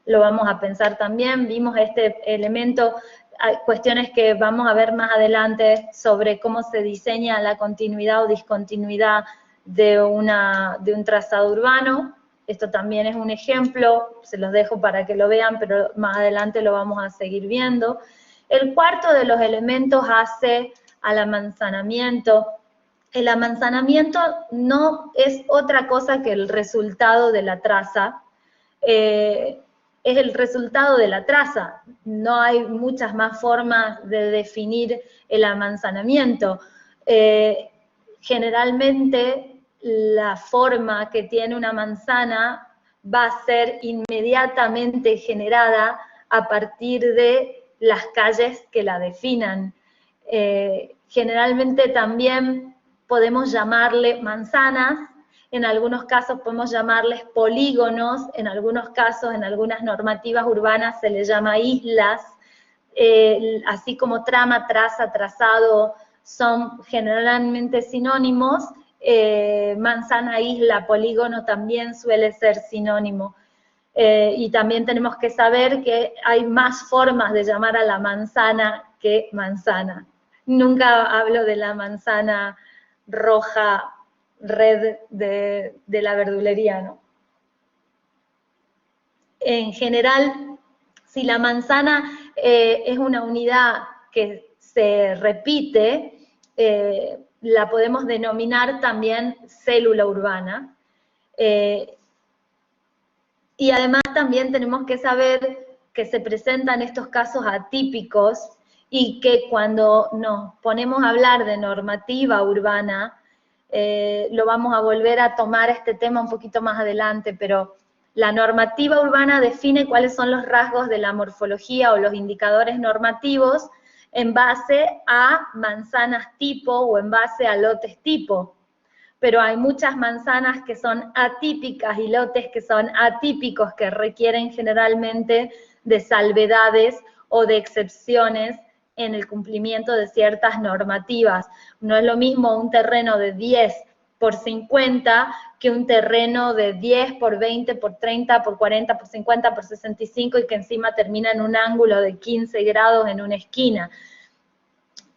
Speaker 1: Lo vamos a pensar también. Vimos este elemento, hay cuestiones que vamos a ver más adelante sobre cómo se diseña la continuidad o discontinuidad de un trazado urbano. Esto también es un ejemplo, se los dejo para que lo vean, pero más adelante lo vamos a seguir viendo. El cuarto de los elementos hace al amanzanamiento. El amanzanamiento no es otra cosa que el resultado de la traza. Es el resultado de la traza. No hay muchas más formas de definir el amanzanamiento. Generalmente la forma que tiene una manzana va a ser inmediatamente generada a partir de las calles que la definan. Generalmente también podemos llamarle manzanas, en algunos casos podemos llamarles polígonos, en algunos casos, en algunas normativas urbanas se les llama islas, así como trama, traza, trazado son generalmente sinónimos, manzana, isla, polígono también suele ser sinónimo. Y también tenemos que saber que hay más formas de llamar a la manzana que manzana. Nunca hablo de la manzana roja, red de la verdulería, ¿no? En general, si la manzana es una unidad que se repite, la podemos denominar también célula urbana. Y además también tenemos que saber que se presentan estos casos atípicos y que cuando nos ponemos a hablar de normativa urbana, lo vamos a volver a tomar este tema un poquito más adelante, pero la normativa urbana define cuáles son los rasgos de la morfología o los indicadores normativos en base a manzanas tipo o en base a lotes tipo. Pero hay muchas manzanas que son atípicas y lotes que son atípicos, que requieren generalmente de salvedades o de excepciones en el cumplimiento de ciertas normativas. No es lo mismo un terreno de 10 por 50 que un terreno de 10 por 20 por 30 por 40 por 50 por 65 y que encima termina en un ángulo de 15 grados en una esquina.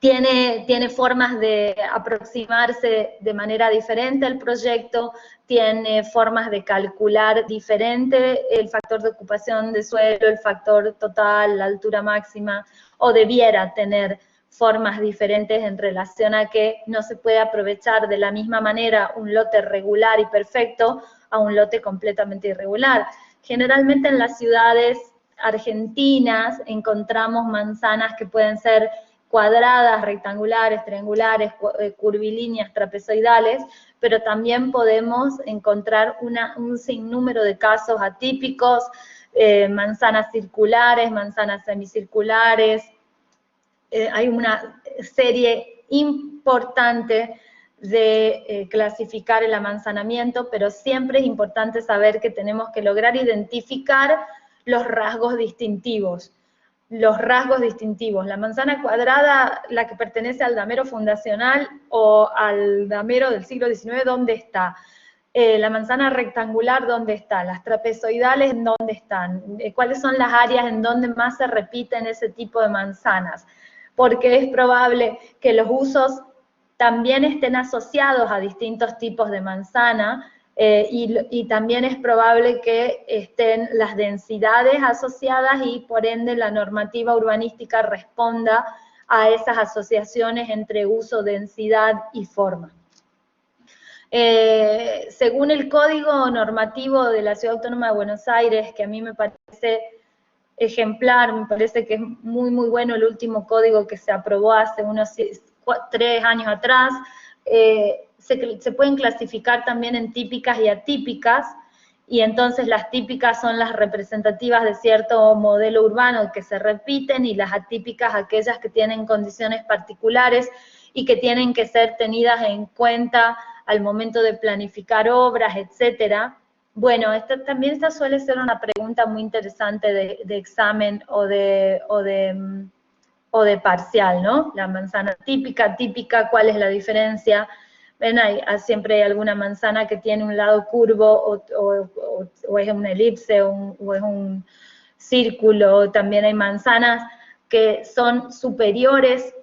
Speaker 1: Tiene formas de aproximarse de manera diferente al proyecto, tiene formas de calcular diferente el factor de ocupación de suelo, el factor total, la altura máxima, o debiera tener formas diferentes en relación a que no se puede aprovechar de la misma manera un lote regular y perfecto a un lote completamente irregular. Generalmente en las ciudades argentinas encontramos manzanas que pueden ser cuadradas, rectangulares, triangulares, curvilíneas, trapezoidales, pero también podemos encontrar un sinnúmero de casos atípicos, manzanas circulares, manzanas semicirculares. Hay una serie importante de clasificar el amanzanamiento, pero siempre es importante saber que tenemos que lograr identificar los rasgos distintivos. La manzana cuadrada, la que pertenece al damero fundacional o al damero del siglo XIX, ¿dónde está? La manzana rectangular, ¿dónde está? Las trapezoidales, ¿dónde están? ¿Cuáles son las áreas en donde más se repiten ese tipo de manzanas? Porque es probable que los usos también estén asociados a distintos tipos de manzana, y también es probable que estén las densidades asociadas y por ende la normativa urbanística responda a esas asociaciones entre uso, densidad y forma. Según el Código Normativo de la Ciudad Autónoma de Buenos Aires, que a mí me parece ejemplar, me parece que es muy, muy bueno el último código que se aprobó hace unos 3 años atrás, se pueden clasificar también en típicas y atípicas, y entonces las típicas son las representativas de cierto modelo urbano que se repiten, y las atípicas aquellas que tienen condiciones particulares y que tienen que ser tenidas en cuenta al momento de planificar obras, etcétera. Bueno, también esta suele ser una pregunta muy interesante de examen o de parcial, ¿no? La manzana típica, ¿cuál es la diferencia? Ven, siempre hay alguna manzana que tiene un lado curvo o es una elipse o es un círculo. También hay manzanas que son superiores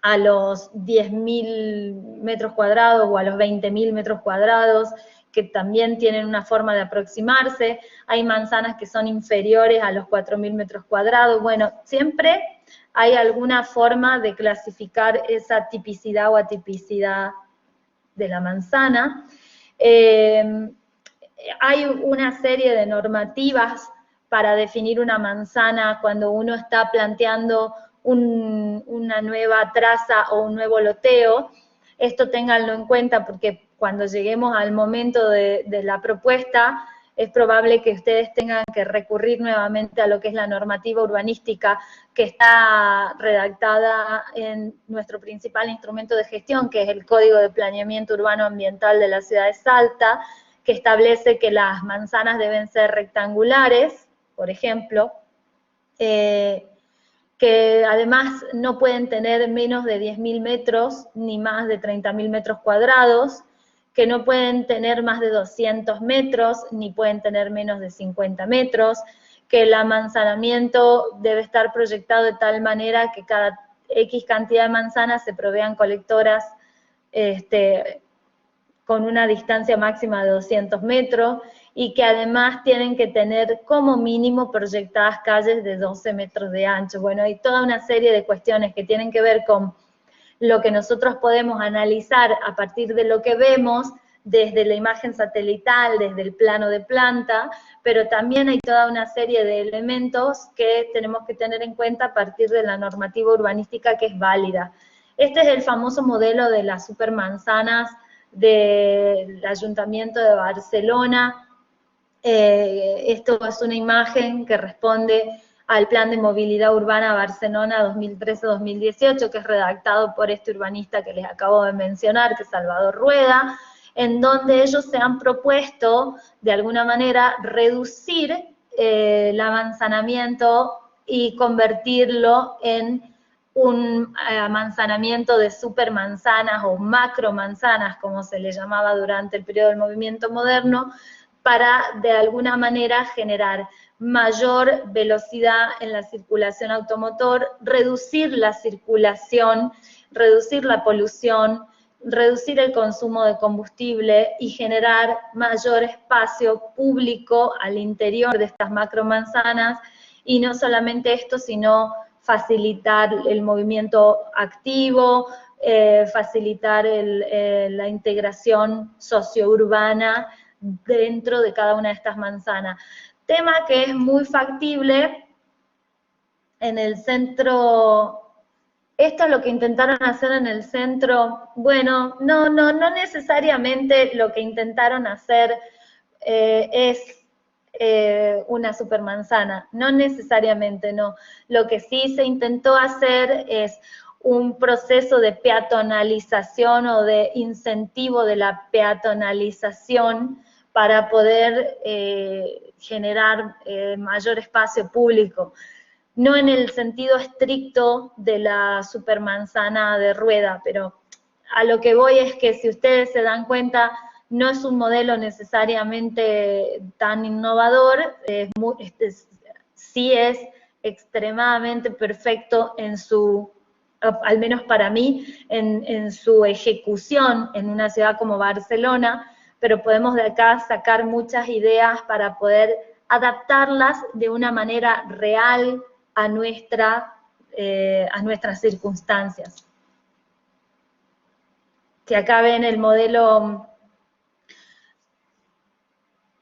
Speaker 1: a los 10.000 metros cuadrados o a los 20.000 metros cuadrados, que también tienen una forma de aproximarse. Hay manzanas que son inferiores a los 4.000 metros cuadrados. Bueno, siempre hay alguna forma de clasificar esa tipicidad o atipicidad de la manzana. Hay una serie de normativas para definir una manzana cuando uno está planteando una nueva traza o un nuevo loteo. Esto ténganlo en cuenta porque cuando lleguemos al momento de la propuesta, es probable que ustedes tengan que recurrir nuevamente a lo que es la normativa urbanística que está redactada en nuestro principal instrumento de gestión, que es el Código de Planeamiento Urbano Ambiental de la Ciudad de Salta, que establece que las manzanas deben ser rectangulares, por ejemplo, que además no pueden tener menos de 10.000 metros ni más de 30.000 metros cuadrados, que no pueden tener más de 200 metros ni pueden tener menos de 50 metros, que el amanzanamiento debe estar proyectado de tal manera que cada X cantidad de manzanas se provean colectoras con una distancia máxima de 200 metros, y que además tienen que tener como mínimo proyectadas calles de 12 metros de ancho. Bueno, hay toda una serie de cuestiones que tienen que ver con lo que nosotros podemos analizar a partir de lo que vemos desde la imagen satelital, desde el plano de planta, pero también hay toda una serie de elementos que tenemos que tener en cuenta a partir de la normativa urbanística que es válida. Este es el famoso modelo de las supermanzanas del Ayuntamiento de Barcelona. Esto es una imagen que responde al Plan de Movilidad Urbana Barcelona 2013-2018, que es redactado por este urbanista que les acabo de mencionar, que es Salvador Rueda, en donde ellos se han propuesto, de alguna manera, reducir el amanzanamiento y convertirlo en un amanzanamiento de supermanzanas o macromanzanas, como se le llamaba durante el periodo del movimiento moderno, para de alguna manera generar mayor velocidad en la circulación automotor, reducir la circulación, reducir la polución, reducir el consumo de combustible y generar mayor espacio público al interior de estas macromanzanas, y no solamente esto, sino facilitar el movimiento activo, facilitar la integración sociourbana dentro de cada una de estas manzanas. Tema que es muy factible en el centro. Esto es lo que intentaron hacer en el centro. Bueno, no necesariamente lo que intentaron hacer es una supermanzana, no necesariamente, no. Lo que sí se intentó hacer es un proceso de peatonalización o de incentivo de la peatonalización para poder generar mayor espacio público. No en el sentido estricto de la supermanzana de Rueda, pero a lo que voy es que si ustedes se dan cuenta, no es un modelo necesariamente tan innovador, sí es extremadamente perfecto en su, al menos para mí, en su ejecución en una ciudad como Barcelona, pero podemos de acá sacar muchas ideas para poder adaptarlas de una manera real a nuestras circunstancias. Que acá ven el modelo.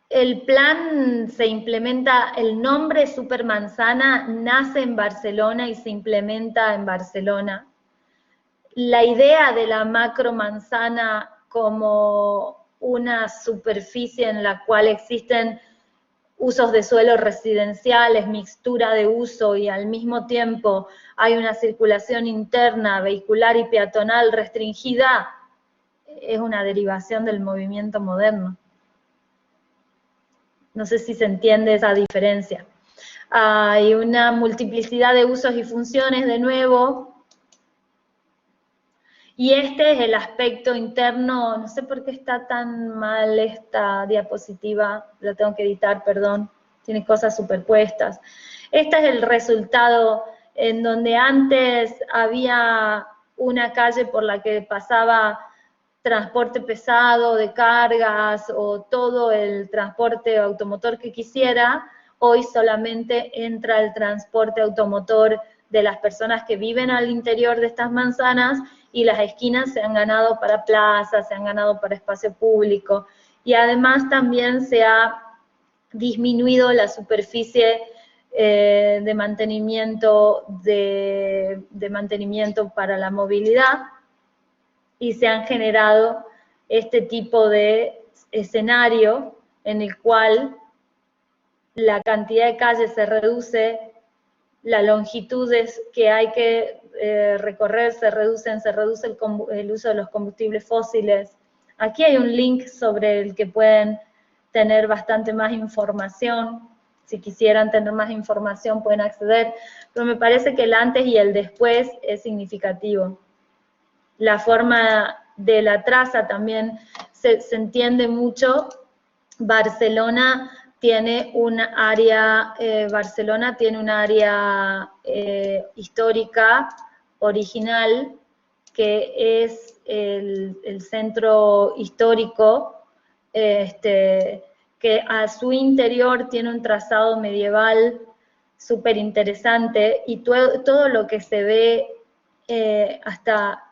Speaker 1: El plan se implementa, el nombre Supermanzana nace en Barcelona y se implementa en Barcelona. La idea de la macromanzana como una superficie en la cual existen usos de suelo residenciales, mixtura de uso, y al mismo tiempo hay una circulación interna, vehicular y peatonal restringida, es una derivación del movimiento moderno. No sé si se entiende esa diferencia. Hay una multiplicidad de usos y funciones, de nuevo, y este es el aspecto interno. No sé por qué está tan mal esta diapositiva, la tengo que editar, perdón, tiene cosas superpuestas. Este es el resultado en donde antes había una calle por la que pasaba transporte pesado de cargas o todo el transporte automotor que quisiera. Hoy solamente entra el transporte automotor de las personas que viven al interior de estas manzanas, y las esquinas se han ganado para plazas, se han ganado para espacio público, y además también se ha disminuido la superficie de mantenimiento para la movilidad, y se han generado este tipo de escenario en el cual la cantidad de calles se reduce, las longitudes que hay que recorrer se reduce el uso de los combustibles fósiles. Aquí hay un link sobre el que pueden tener bastante más información. Si quisieran tener más información pueden acceder, pero me parece que el antes y el después es significativo. La forma de la traza también se entiende mucho. Barcelona tiene un área histórica original, que es el centro histórico, que a su interior tiene un trazado medieval súper interesante, y todo lo que se ve hasta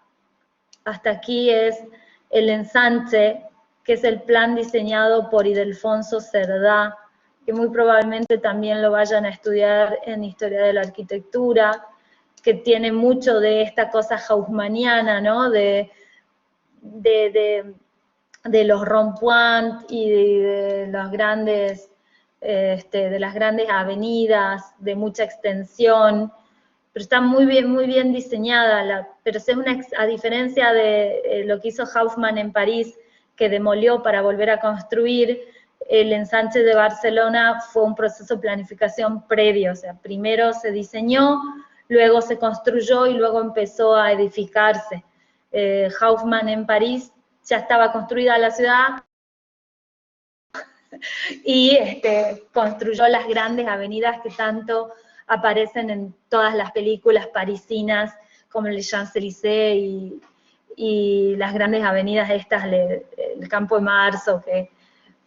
Speaker 1: aquí es el ensanche, que es el plan diseñado por Ildefonso Cerdá, que muy probablemente también lo vayan a estudiar en Historia de la Arquitectura, que tiene mucho de esta cosa haussmanniana, ¿no? De los ronds-points y de las grandes avenidas de mucha extensión, pero está muy bien diseñada, pero es a diferencia de lo que hizo Haussmann en París, que demolió para volver a construir, el ensanche de Barcelona fue un proceso de planificación previo, o sea, primero se diseñó, luego se construyó y luego empezó a edificarse. Haussmann en París ya estaba construida la ciudad y construyó las grandes avenidas que tanto aparecen en todas las películas parisinas, como el Champs-Élysées y las grandes avenidas estas, el Campo de Marzo,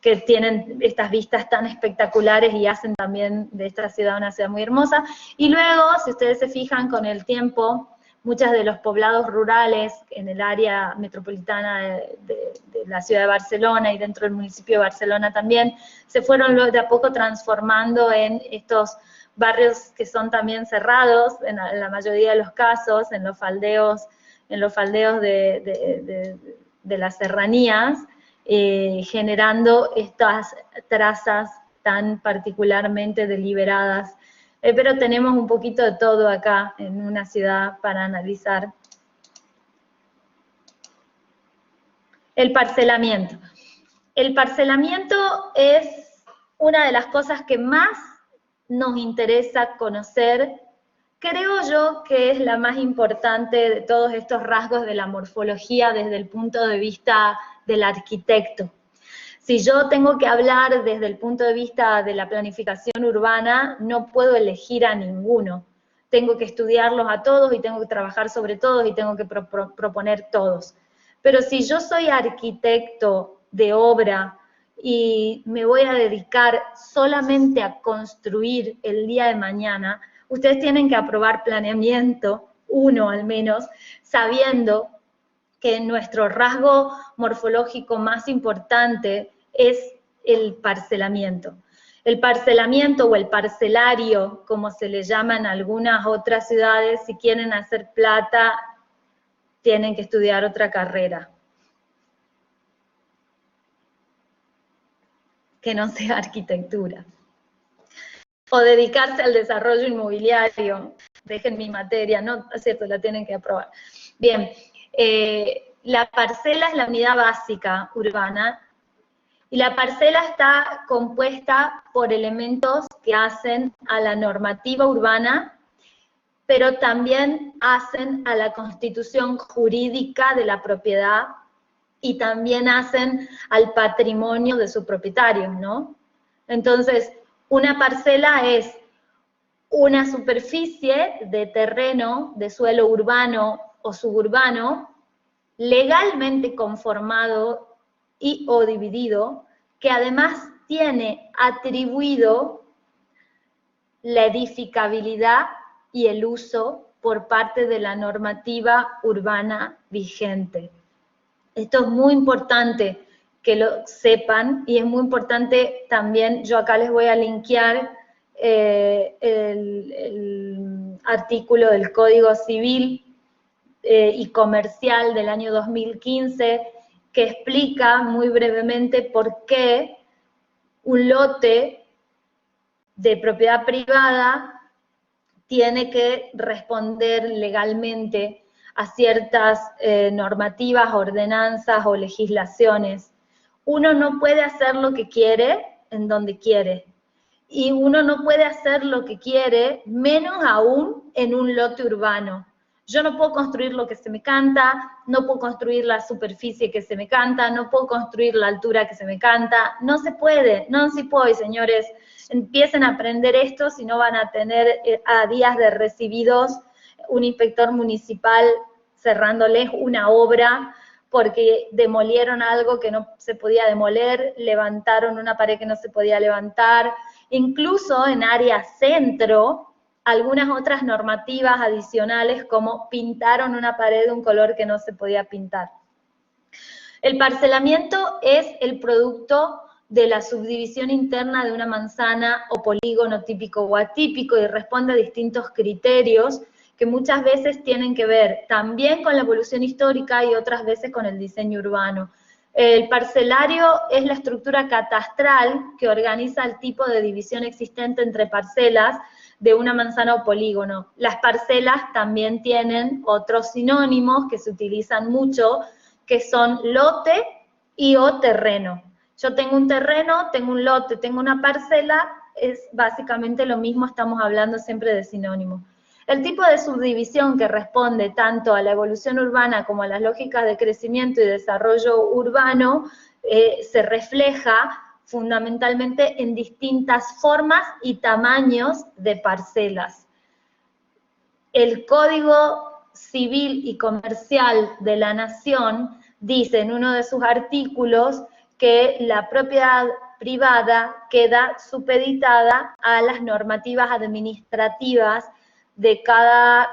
Speaker 1: que tienen estas vistas tan espectaculares y hacen también de esta ciudad una ciudad muy hermosa. Y luego, si ustedes se fijan, con el tiempo, muchos de los poblados rurales en el área metropolitana de la ciudad de Barcelona y dentro del municipio de Barcelona también, se fueron de a poco transformando en estos barrios que son también cerrados, en la mayoría de los casos, en los faldeos de las serranías, generando estas trazas tan particularmente deliberadas. Pero tenemos un poquito de todo acá en una ciudad para analizar. El parcelamiento. El parcelamiento es una de las cosas que más nos interesa conocer. Creo yo que es la más importante de todos estos rasgos de la morfología desde el punto de vista del arquitecto. Si yo tengo que hablar desde el punto de vista de la planificación urbana, no puedo elegir a ninguno. Tengo que estudiarlos a todos y tengo que trabajar sobre todos y tengo que proponer todos. Pero si yo soy arquitecto de obra y me voy a dedicar solamente a construir el día de mañana, ustedes tienen que aprobar planeamiento, uno al menos, sabiendo que nuestro rasgo morfológico más importante es el parcelamiento. El parcelamiento o el parcelario, como se le llama en algunas otras ciudades, si quieren hacer plata, tienen que estudiar otra carrera. Que no sea arquitectura. O dedicarse al desarrollo inmobiliario. Dejen mi materia, no, es cierto, la tienen que aprobar. Bien, la parcela es la unidad básica urbana, Y la parcela está compuesta por elementos que hacen a la normativa urbana, pero también hacen a la constitución jurídica de la propiedad y también hacen al patrimonio de su propietario, ¿no? Entonces, una parcela es una superficie de terreno, de suelo urbano o suburbano, legalmente conformado y o dividido, que además tiene atribuido la edificabilidad y el uso por parte de la normativa urbana vigente. Esto es muy importante que lo sepan, y es muy importante también, yo acá les voy a linkear el artículo del Código Civil y Comercial del año 2015, que explica muy brevemente por qué un lote de propiedad privada tiene que responder legalmente a ciertas normativas, ordenanzas o legislaciones. Uno no puede hacer lo que quiere en donde quiere, y uno no puede hacer lo que quiere, menos aún en un lote urbano. Yo no puedo construir lo que se me canta, no puedo construir la superficie que se me canta, no puedo construir la altura que se me canta, no se puede, no se puede, señores. Empiecen a aprender esto, si no van a tener a días de recibidos un inspector municipal cerrándoles una obra porque demolieron algo que no se podía demoler, levantaron una pared que no se podía levantar, incluso en área centro, algunas otras normativas adicionales como pintaron una pared de un color que no se podía pintar. El parcelamiento es el producto de la subdivisión interna de una manzana o polígono típico o atípico y responde a distintos criterios que muchas veces tienen que ver también con la evolución histórica y otras veces con el diseño urbano. El parcelario es la estructura catastral que organiza el tipo de división existente entre parcelas de una manzana o polígono. Las parcelas también tienen otros sinónimos que se utilizan mucho, que son lote y o terreno. Yo tengo un terreno, tengo un lote, tengo una parcela, es básicamente lo mismo, estamos hablando siempre de sinónimos. El tipo de subdivisión que responde tanto a la evolución urbana como a las lógicas de crecimiento y desarrollo urbano se refleja fundamentalmente en distintas formas y tamaños de parcelas. El Código Civil y Comercial de la Nación dice en uno de sus artículos que la propiedad privada queda supeditada a las normativas administrativas de cada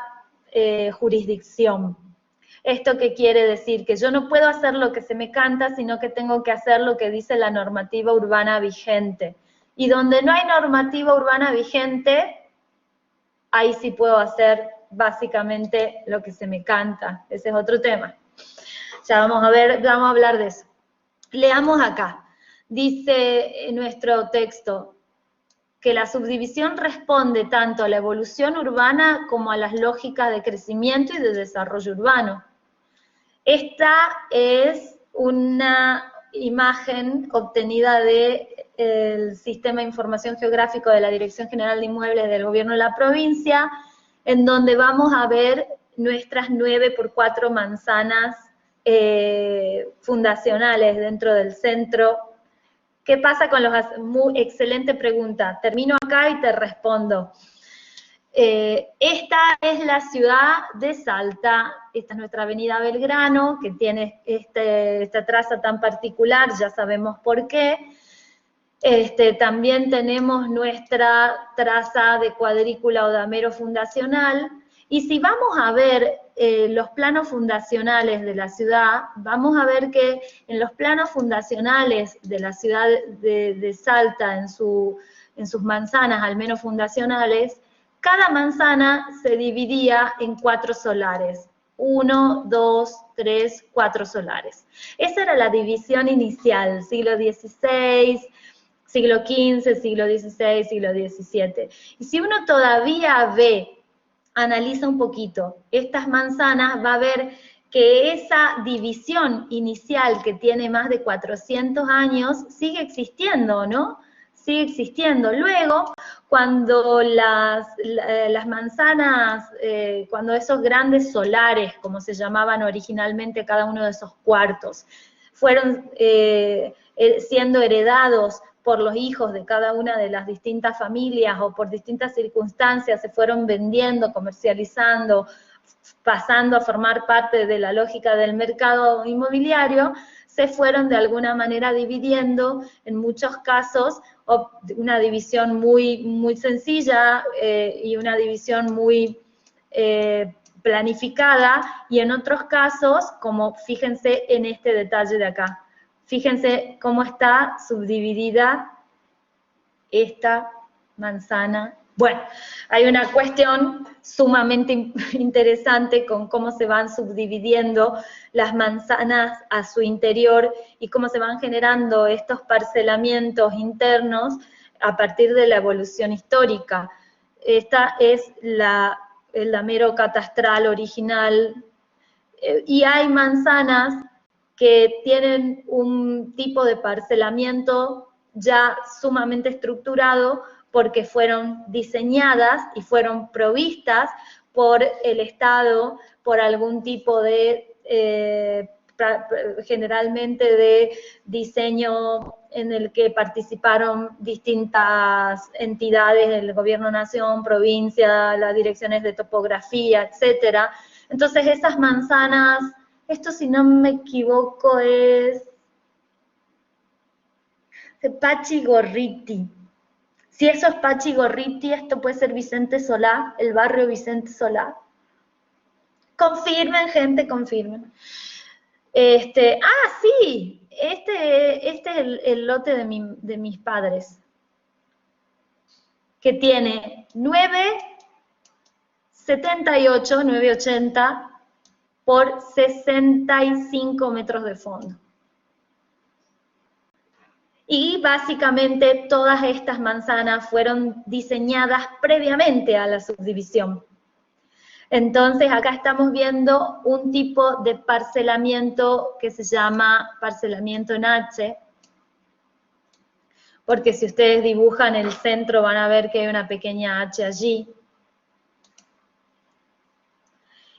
Speaker 1: jurisdicción. ¿Esto qué quiere decir? Que yo no puedo hacer lo que se me canta, sino que tengo que hacer lo que dice la normativa urbana vigente. Y donde no hay normativa urbana vigente, ahí sí puedo hacer básicamente lo que se me canta. Ese es otro tema. Ya vamos a ver, ya vamos a hablar de eso. Leamos acá. Dice en nuestro texto que la subdivisión responde tanto a la evolución urbana como a las lógicas de crecimiento y de desarrollo urbano. Esta es una imagen obtenida del Sistema de Información Geográfico de la Dirección General de Inmuebles del Gobierno de la provincia, en donde vamos a ver nuestras 9x4 manzanas fundacionales dentro del centro. ¿Qué pasa con los...? Muy excelente pregunta. Termino acá y te respondo. Esta es la ciudad de Salta, esta es nuestra avenida Belgrano, que tiene esta traza tan particular, ya sabemos por qué. También tenemos nuestra traza de cuadrícula o damero fundacional, y si vamos a ver los planos fundacionales de la ciudad, vamos a ver que en los planos fundacionales de la ciudad de Salta, en sus manzanas, al menos fundacionales, cada manzana se dividía en 4 solares. 1, 2, 3, 4 solares. Esa era la división inicial, siglo XVI, siglo XV, siglo XVI, siglo XVII. Y si uno todavía analiza un poquito estas manzanas, va a ver que esa división inicial que tiene más de 400 años sigue existiendo, ¿no? Sigue existiendo. Luego, cuando las manzanas, cuando esos grandes solares, como se llamaban originalmente cada uno de esos cuartos, fueron siendo heredados por los hijos de cada una de las distintas familias o por distintas circunstancias, se fueron vendiendo, comercializando, pasando a formar parte de la lógica del mercado inmobiliario, se fueron de alguna manera dividiendo, en muchos casos, una división muy sencilla y una división muy planificada, y en otros casos, como fíjense en este detalle de acá, fíjense cómo está subdividida esta manzana. Bueno, hay una cuestión sumamente interesante con cómo se van subdividiendo las manzanas a su interior y cómo se van generando estos parcelamientos internos a partir de la evolución histórica. Esta es el lamero catastral original, y hay manzanas que tienen un tipo de parcelamiento ya sumamente estructurado porque fueron diseñadas y fueron provistas por el Estado, por algún tipo de, generalmente de diseño en el que participaron distintas entidades del gobierno nación, provincia, las direcciones de topografía, etcétera. Entonces esas manzanas, esto si no me equivoco es de Pachi Gorriti. Si eso es Pachi Gorriti, esto puede ser Vicente Solá, el barrio Vicente Solá. Confirmen, gente, confirmen. Sí, este es el lote de mis padres, que tiene 9,78, 9,80 por 65 metros de fondo. Y básicamente todas estas manzanas fueron diseñadas previamente a la subdivisión. Entonces acá estamos viendo un tipo de parcelamiento que se llama parcelamiento en H, porque si ustedes dibujan el centro van a ver que hay una pequeña H allí.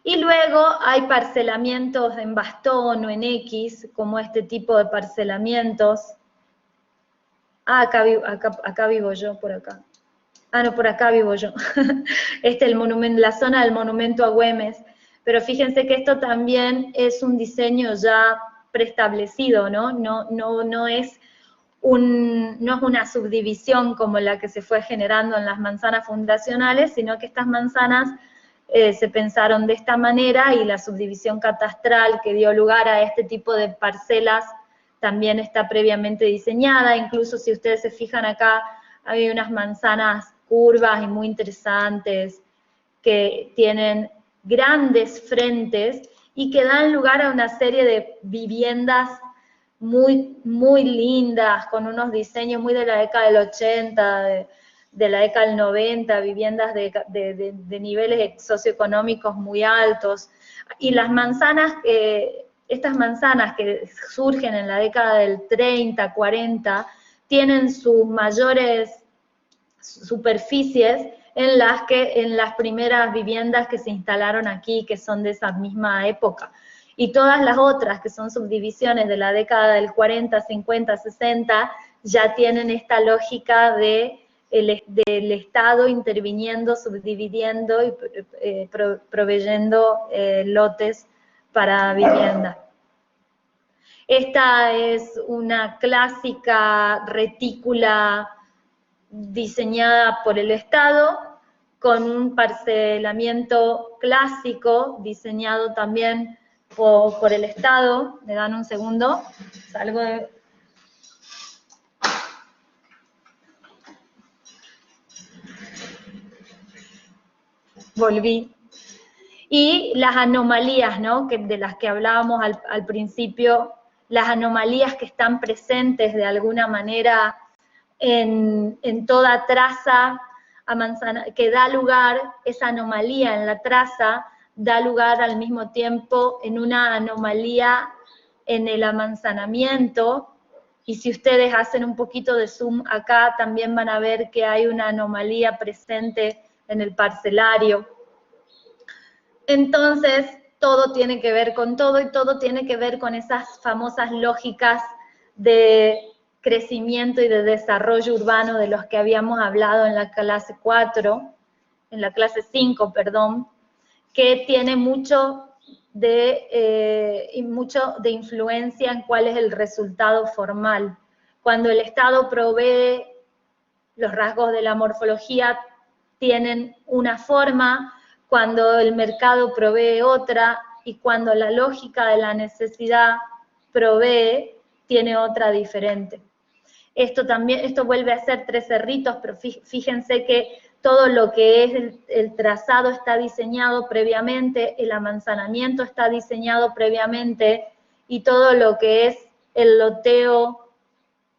Speaker 1: Y luego hay parcelamientos en bastón o en X, como este tipo de parcelamientos. Acá vivo yo, por acá. No, por acá vivo yo. El monumento, la zona del monumento a Güemes. Pero fíjense que esto también es un diseño ya preestablecido, ¿no? No es una subdivisión como la que se fue generando en las manzanas fundacionales, sino que estas manzanas se pensaron de esta manera, y la subdivisión catastral que dio lugar a este tipo de parcelas también está previamente diseñada. Incluso si ustedes se fijan acá, hay unas manzanas curvas y muy interesantes que tienen grandes frentes y que dan lugar a una serie de viviendas muy lindas, con unos diseños muy de la década del 80, de la década del 90, viviendas de niveles socioeconómicos muy altos. Y las manzanas, estas manzanas que surgen en la década del 30, 40, tienen sus mayores superficies en las primeras viviendas que se instalaron aquí, que son de esa misma época. Y todas las otras, que son subdivisiones de la década del 40, 50, 60, ya tienen esta lógica del Estado interviniendo, subdividiendo y proveyendo lotes para vivienda. Esta es una clásica retícula diseñada por el Estado, con un parcelamiento clásico diseñado también por el Estado. Me dan un segundo, salgo de... Volví. Y las anomalías, ¿no?, de las que hablábamos al principio, las anomalías que están presentes de alguna manera en toda traza a manzana, que da lugar, esa anomalía en la traza, da lugar al mismo tiempo en una anomalía en el amanzanamiento, y si ustedes hacen un poquito de zoom acá, también van a ver que hay una anomalía presente en el parcelario. Entonces, todo tiene que ver con todo y todo tiene que ver con esas famosas lógicas de crecimiento y de desarrollo urbano de los que habíamos hablado en la clase 4, en la clase 5, perdón, que tiene mucho de influencia en cuál es el resultado formal. Cuando el Estado provee, los rasgos de la morfología tienen una forma, cuando el mercado provee otra, y cuando la lógica de la necesidad provee, tiene otra diferente. Esto vuelve a ser Tres Cerritos, pero fíjense que todo lo que es el trazado está diseñado previamente, el amanzanamiento está diseñado previamente, y todo lo que es el loteo,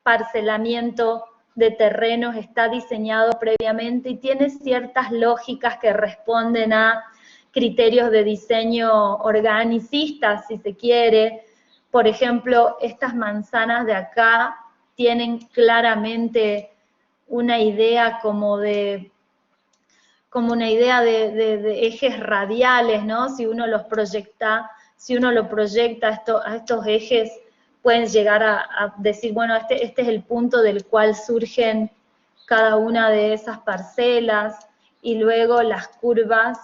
Speaker 1: parcelamiento de terrenos está diseñado previamente y tiene ciertas lógicas que responden a criterios de diseño organicistas, si se quiere. Por ejemplo, estas manzanas de acá tienen claramente una idea como una idea de ejes radiales, ¿no? Si uno lo proyecta a estos ejes, pueden llegar a decir, bueno, este es el punto del cual surgen cada una de esas parcelas, y luego las curvas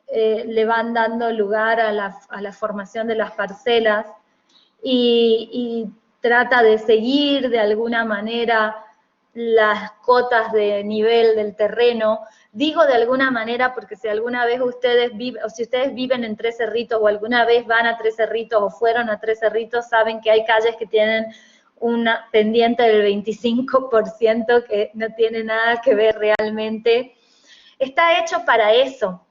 Speaker 1: le van dando lugar a la formación de las parcelas, y trata de seguir de alguna manera las cotas de nivel del terreno. Digo de alguna manera porque si alguna vez ustedes viven en Tres Cerritos, o alguna vez van a Tres Cerritos o fueron a Tres Cerritos, saben que hay calles que tienen una pendiente del 25% que no tiene nada que ver realmente. Está hecho para eso.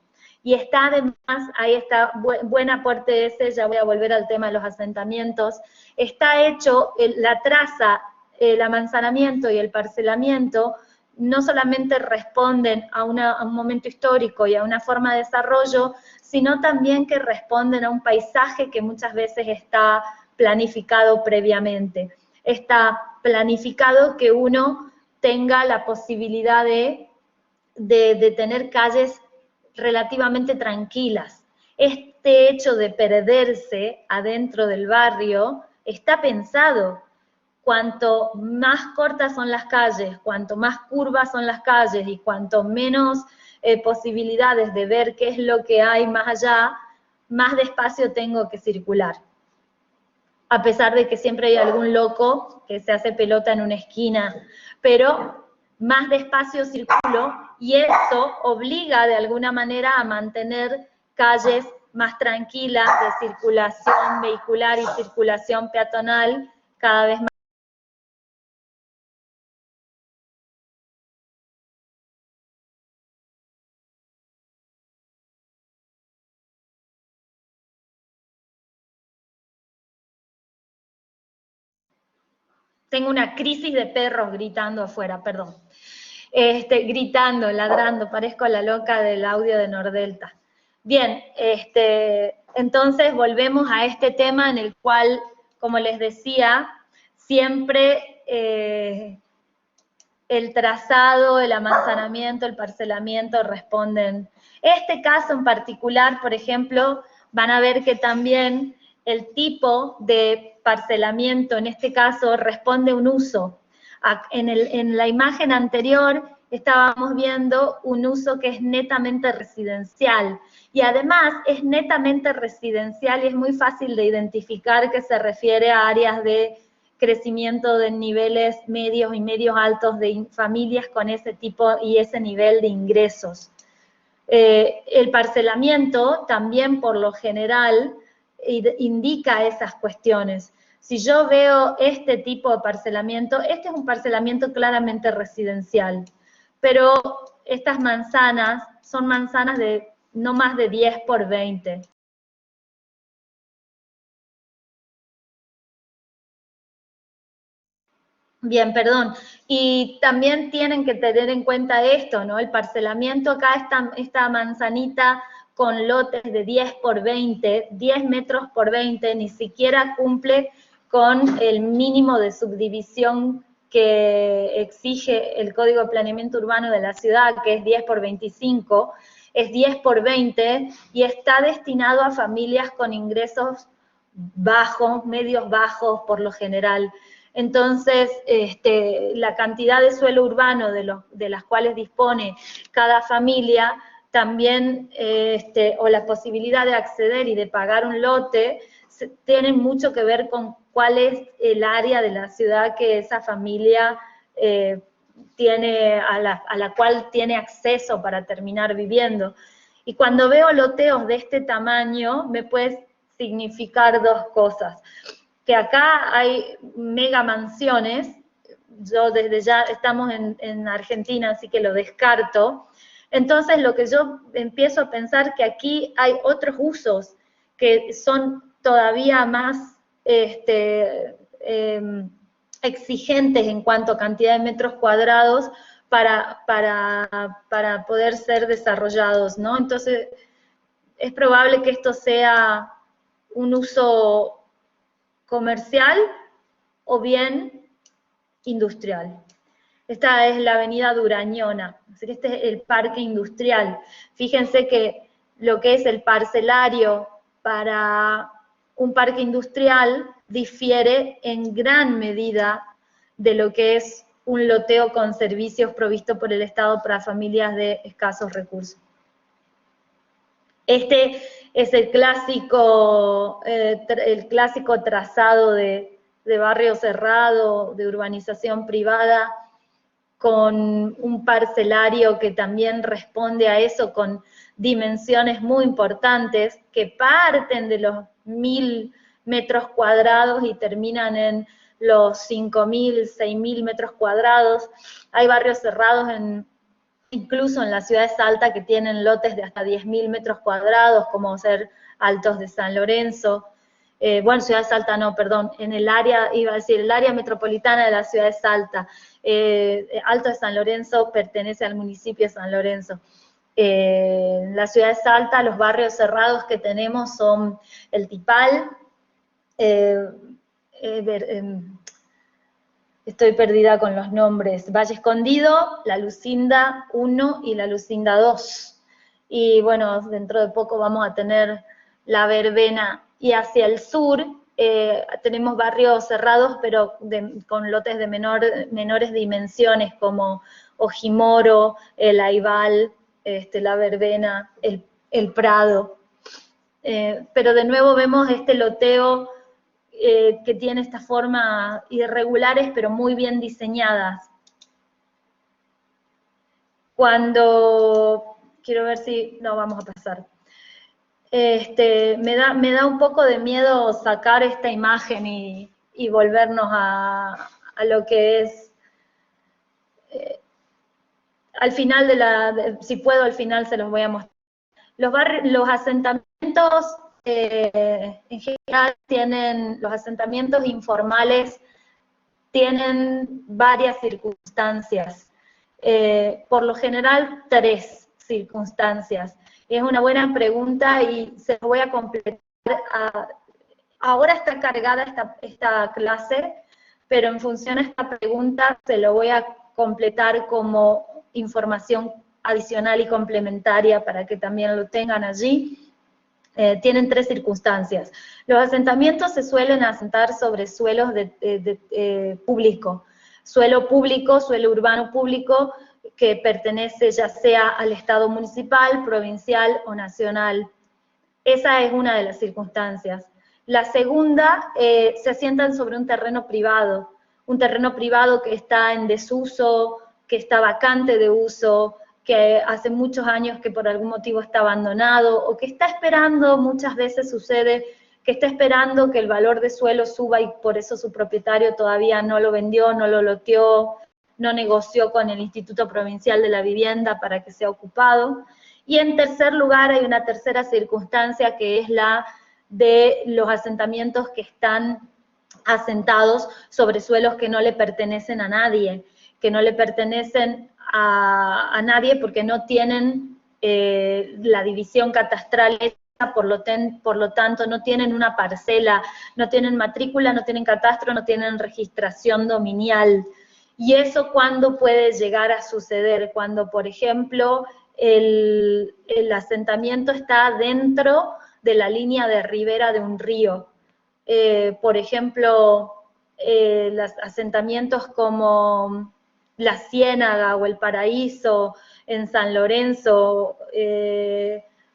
Speaker 1: Y está además, ahí está, buen aporte ese, ya voy a volver al tema de los asentamientos. Está hecho, la traza, el amanzanamiento y el parcelamiento no solamente responden a un momento histórico y a una forma de desarrollo, sino también que responden a un paisaje que muchas veces está planificado previamente. Está planificado que uno tenga la posibilidad de tener calles relativamente tranquilas. Este hecho de perderse adentro del barrio está pensado. Cuanto más cortas son las calles, cuanto más curvas son las calles y cuanto menos posibilidades de ver qué es lo que hay más allá, más despacio tengo que circular. A pesar de que siempre hay algún loco que se hace pelota en una esquina, pero más despacio circulo, y eso obliga de alguna manera a mantener calles más tranquilas de circulación vehicular y circulación peatonal cada vez más. Tengo una crisis de perros gritando afuera, perdón. Gritando, ladrando, parezco la loca del audio de Nordelta. Bien, entonces volvemos a este tema en el cual, como les decía, siempre el trazado, el amanzanamiento, el parcelamiento responden. Este caso en particular, por ejemplo, van a ver que también el tipo de parcelamiento, en este caso, responde a un uso. En la imagen anterior estábamos viendo un uso que es netamente residencial, y además es netamente residencial y es muy fácil de identificar que se refiere a áreas de crecimiento de niveles medios y medios altos de familias con ese tipo y ese nivel de ingresos. El parcelamiento también por lo general indica esas cuestiones. Si yo veo este tipo de parcelamiento, este es un parcelamiento claramente residencial, pero estas manzanas son manzanas de no más de 10 por 20. Bien, perdón. Y también tienen que tener en cuenta esto, ¿no? El parcelamiento acá, esta manzanita con lotes de 10 por 20, 10 metros por 20, ni siquiera cumple con el mínimo de subdivisión que exige el Código de Planeamiento Urbano de la ciudad, que es 10 por 25, es 10 por 20 y está destinado a familias con ingresos bajos, medios bajos por lo general. Entonces, la cantidad de suelo urbano de las cuales dispone cada familia también, o la posibilidad de acceder y de pagar un lote, tienen mucho que ver con cuál es el área de la ciudad que esa familia tiene, a la cual tiene acceso para terminar viviendo. Y cuando veo loteos de este tamaño, me puede significar dos cosas. Que acá hay mega mansiones, yo desde ya estamos en Argentina, así que lo descarto. Entonces lo que yo empiezo a pensar que aquí hay otros usos que son todavía más exigentes en cuanto a cantidad de metros cuadrados para poder ser desarrollados, ¿no? Entonces es probable que esto sea un uso comercial o bien industrial. Esta es la avenida Durañona, así que este es el parque industrial. Fíjense que lo que es el parcelario para un parque industrial difiere en gran medida de lo que es un loteo con servicios provisto por el Estado para familias de escasos recursos. Este es el clásico trazado de barrio cerrado, de urbanización privada, con un parcelario que también responde a eso, con dimensiones muy importantes, que parten de los 1000 metros cuadrados y terminan en los 5000, 6000 metros cuadrados. Hay barrios cerrados incluso en la ciudad de Salta, que tienen lotes de hasta 10.000 metros cuadrados, como ser Altos de San Lorenzo. Bueno, ciudad de Salta no, perdón, en el área, iba a decir, el área metropolitana de la ciudad de Salta. Alto de San Lorenzo pertenece al municipio de San Lorenzo. La ciudad de Salta, los barrios cerrados que tenemos son el Tipal, estoy perdida con los nombres, Valle Escondido, La Lucinda 1 y La Lucinda 2. Y bueno, dentro de poco vamos a tener La Verbena. Y hacia el sur tenemos barrios cerrados, pero con lotes de menores dimensiones, como Ojimoro, el Aibal, La Verbena, el Prado. Pero de nuevo vemos este loteo que tiene estas formas irregulares, pero muy bien diseñadas. Cuando, quiero ver si, no, vamos a pasar. Me da un poco de miedo sacar esta imagen y volvernos a lo que es, al final si puedo, al final se los voy a mostrar. Los asentamientos, en general, los asentamientos informales tienen varias circunstancias, por lo general 3 circunstancias. Es una buena pregunta y se lo voy a completar. Ahora está cargada esta clase, pero en función a esta pregunta se lo voy a completar como información adicional y complementaria para que también lo tengan allí. Tienen 3 circunstancias. Los asentamientos se suelen asentar sobre suelos público, suelo urbano público, que pertenece ya sea al Estado municipal, provincial o nacional. Esa es una de las circunstancias. La segunda, se asientan sobre un terreno privado que está en desuso, que está vacante de uso, que hace muchos años que por algún motivo está abandonado, o que está esperando, muchas veces sucede, que está esperando que el valor de suelo suba y por eso su propietario todavía no lo vendió, no lo loteó, no negoció con el Instituto Provincial de la Vivienda para que sea ocupado. Y en tercer lugar hay una tercera circunstancia que es la de los asentamientos que están asentados sobre suelos que no le pertenecen a nadie, que no le pertenecen a nadie porque no tienen la división catastral hecha, por lo tanto no tienen una parcela, no tienen matrícula, no tienen catastro, no tienen registración dominial. Y eso, ¿cuándo puede llegar a suceder? Cuando, por ejemplo, el asentamiento está dentro de la línea de ribera de un río. Por ejemplo, los asentamientos como La Ciénaga o El Paraíso, en San Lorenzo,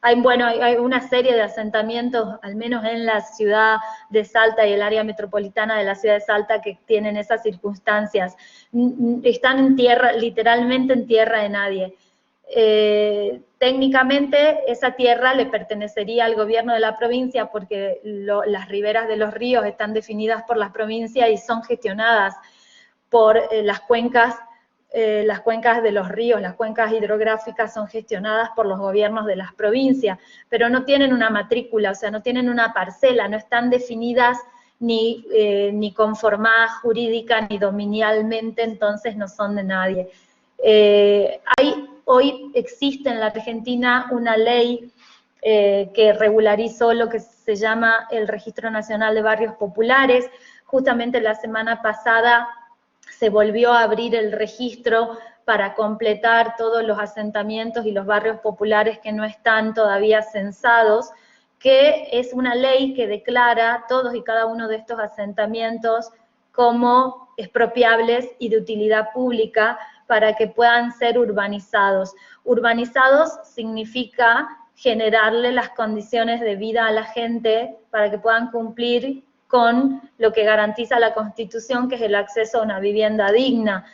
Speaker 1: hay una serie de asentamientos, al menos en la ciudad de Salta y el área metropolitana de la ciudad de Salta, que tienen esas circunstancias. Están en tierra, literalmente en tierra de nadie. Técnicamente esa tierra le pertenecería al gobierno de la provincia porque las riberas de los ríos están definidas por las provincias y son gestionadas por las cuencas de los ríos, las cuencas hidrográficas son gestionadas por los gobiernos de las provincias, pero no tienen una matrícula, o sea, no tienen una parcela, no están definidas ni conformadas jurídica ni dominialmente, entonces no son de nadie. Hoy existe en la Argentina una ley que regularizó lo que se llama el Registro Nacional de Barrios Populares. Justamente la semana pasada se volvió a abrir el registro para completar todos los asentamientos y los barrios populares que no están todavía censados, que es una ley que declara todos y cada uno de estos asentamientos como expropiables y de utilidad pública para que puedan ser urbanizados. Urbanizados significa generarle las condiciones de vida a la gente para que puedan cumplir con lo que garantiza la Constitución, que es el acceso a una vivienda digna.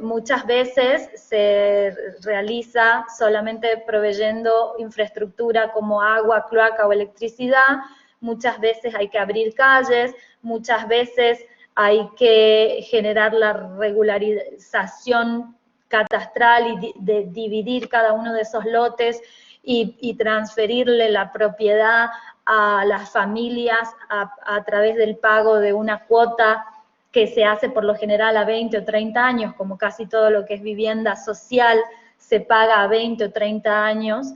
Speaker 1: Muchas veces se realiza solamente proveyendo infraestructura como agua, cloaca o electricidad, muchas veces hay que abrir calles, muchas veces hay que generar la regularización catastral y dividir cada uno de esos lotes y transferirle la propiedad a las familias a través del pago de una cuota que se hace por lo general a 20 o 30 años, como casi todo lo que es vivienda social se paga a 20 o 30 años.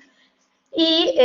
Speaker 1: Y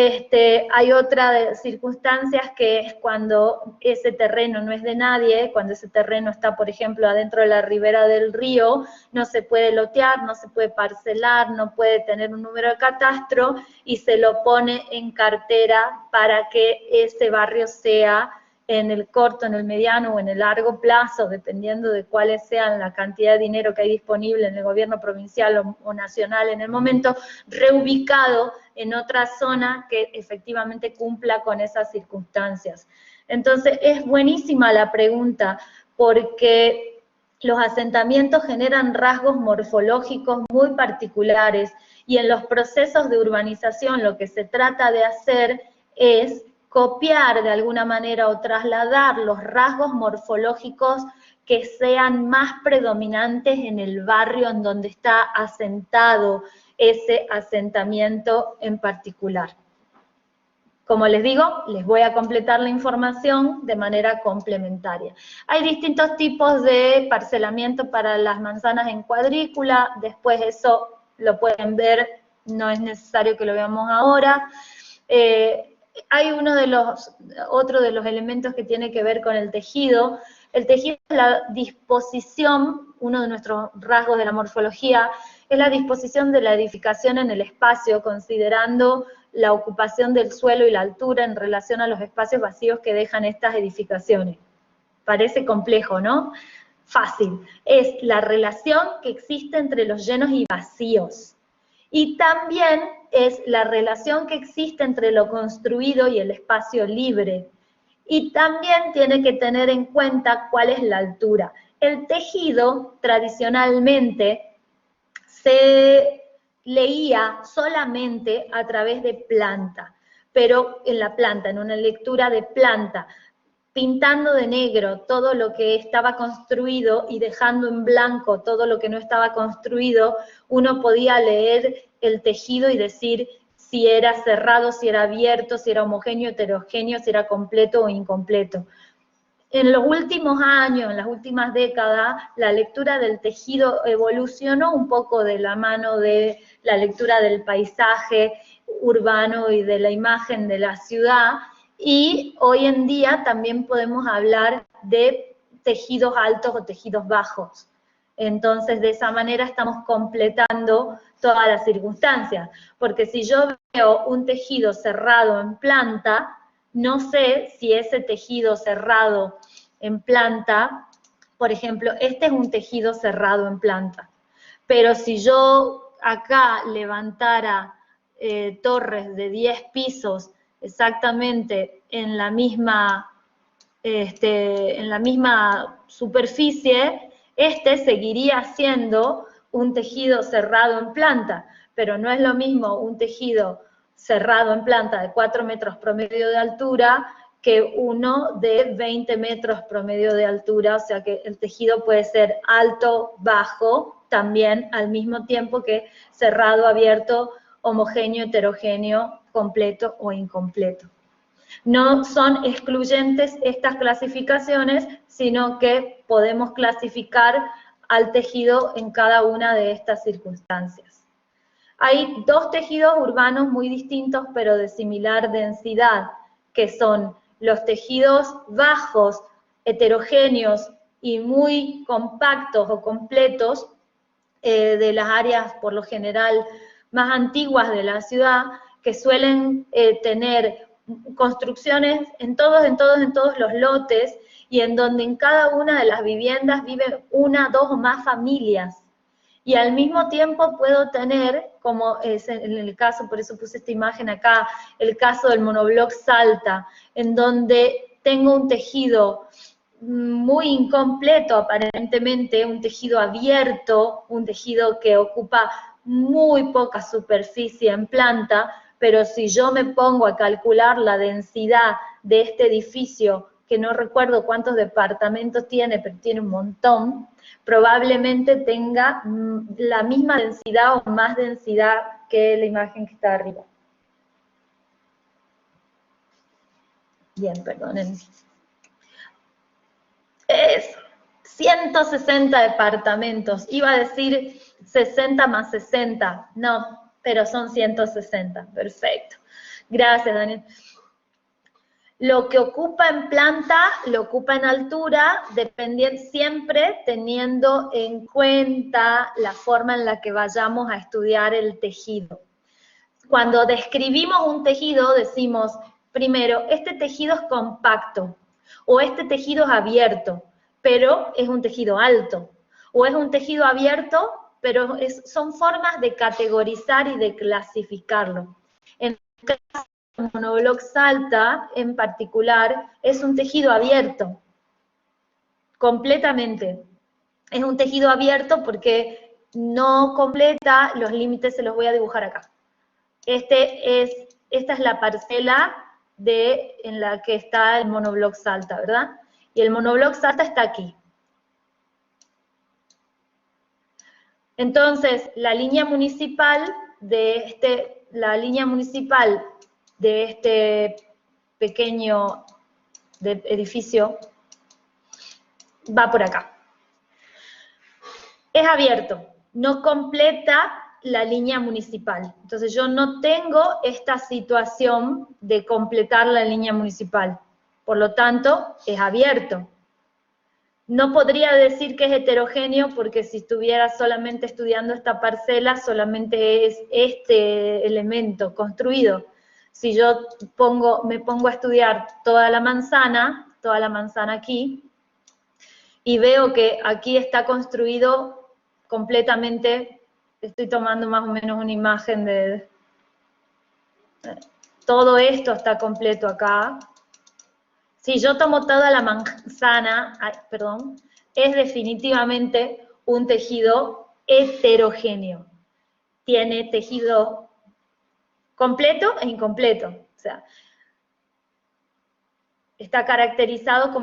Speaker 1: hay otra de circunstancias que es cuando ese terreno no es de nadie, cuando ese terreno está, por ejemplo, adentro de la ribera del río, no se puede lotear, no se puede parcelar, no puede tener un número de catastro y se lo pone en cartera para que ese barrio sea en el corto, en el mediano o en el largo plazo, dependiendo de cuáles sean la cantidad de dinero que hay disponible en el gobierno provincial o nacional en el momento, reubicado en otra zona que efectivamente cumpla con esas circunstancias. Entonces, es buenísima la pregunta, porque los asentamientos generan rasgos morfológicos muy particulares, y en los procesos de urbanización lo que se trata de hacer es copiar de alguna manera o trasladar los rasgos morfológicos que sean más predominantes en el barrio en donde está asentado ese asentamiento en particular. Como les digo, les voy a completar la información de manera complementaria. Hay distintos tipos de parcelamiento para las manzanas en cuadrícula, después eso lo pueden ver, no es necesario que lo veamos ahora. Hay otro de los elementos que tiene que ver con el tejido. El tejido es la disposición, uno de nuestros rasgos de la morfología, es la disposición de la edificación en el espacio, considerando la ocupación del suelo y la altura en relación a los espacios vacíos que dejan estas edificaciones. Parece complejo, ¿no? Fácil. Es la relación que existe entre los llenos y vacíos. Y también es la relación que existe entre lo construido y el espacio libre. Y también tiene que tener en cuenta cuál es la altura. El tejido, tradicionalmente, se leía solamente a través de planta, pero en la planta, en una lectura de planta, pintando de negro todo lo que estaba construido y dejando en blanco todo lo que no estaba construido, uno podía leer el tejido y decir si era cerrado, si era abierto, si era homogéneo, heterogéneo, si era completo o incompleto. En los últimos años, en las últimas décadas, la lectura del tejido evolucionó un poco de la mano de la lectura del paisaje urbano y de la imagen de la ciudad, y hoy en día también podemos hablar de tejidos altos o tejidos bajos. Entonces, de esa manera estamos completando todas las circunstancias, porque si yo veo un tejido cerrado en planta, no sé si ese tejido cerrado en planta, por ejemplo, este es un tejido cerrado en planta, pero si yo acá levantara torres de 10 pisos exactamente en la misma superficie, seguiría siendo un tejido cerrado en planta, pero no es lo mismo un tejido cerrado en planta de 4 metros promedio de altura que uno de 20 metros promedio de altura, o sea que el tejido puede ser alto, bajo, también al mismo tiempo que cerrado, abierto, homogéneo, heterogéneo, completo o incompleto. No son excluyentes estas clasificaciones, sino que podemos clasificar al tejido en cada una de estas circunstancias. Hay dos tejidos urbanos muy distintos, pero de similar densidad, que son los tejidos bajos, heterogéneos y muy compactos o completos de las áreas, por lo general, más antiguas de la ciudad, que suelen tener construcciones en todos los lotes, y en donde en cada una de las viviendas viven una, dos o más familias. Y al mismo tiempo puedo tener, como es en el caso, por eso puse esta imagen acá, el caso del monobloc Salta, en donde tengo un tejido muy incompleto aparentemente, un tejido abierto, un tejido que ocupa muy poca superficie en planta, pero si yo me pongo a calcular la densidad de este edificio, que no recuerdo cuántos departamentos tiene, pero tiene un montón, probablemente tenga la misma densidad o más densidad que la imagen que está arriba. Bien, perdonen. Es 160 departamentos. Iba a decir 60 más 60. No, pero son 160. Perfecto. Gracias, Daniel. Lo que ocupa en planta, lo ocupa en altura, dependiendo, siempre teniendo en cuenta la forma en la que vayamos a estudiar el tejido. Cuando describimos un tejido, decimos, primero, este tejido es compacto, o este tejido es abierto, pero es un tejido alto, o es un tejido abierto, pero son formas de categorizar y de clasificarlo. En el caso del monobloc Salta, en particular, es un tejido abierto, completamente. Es un tejido abierto porque no completa los límites, se los voy a dibujar acá. Esta es la parcela en la que está el monobloc Salta, ¿verdad? Y el monobloc Salta está aquí. Entonces, la línea municipal de este pequeño edificio va por acá. Es abierto, no completa la línea municipal. Entonces yo no tengo esta situación de completar la línea municipal. Por lo tanto, es abierto. No podría decir que es heterogéneo porque si estuviera solamente estudiando esta parcela, solamente es este elemento construido. Si yo me pongo a estudiar toda la manzana aquí, y veo que aquí está construido completamente. Estoy tomando más o menos una imagen de... Todo esto está completo acá. Si yo tomo toda la manzana, es definitivamente un tejido heterogéneo. Tiene tejido completo e incompleto. O sea, está caracterizado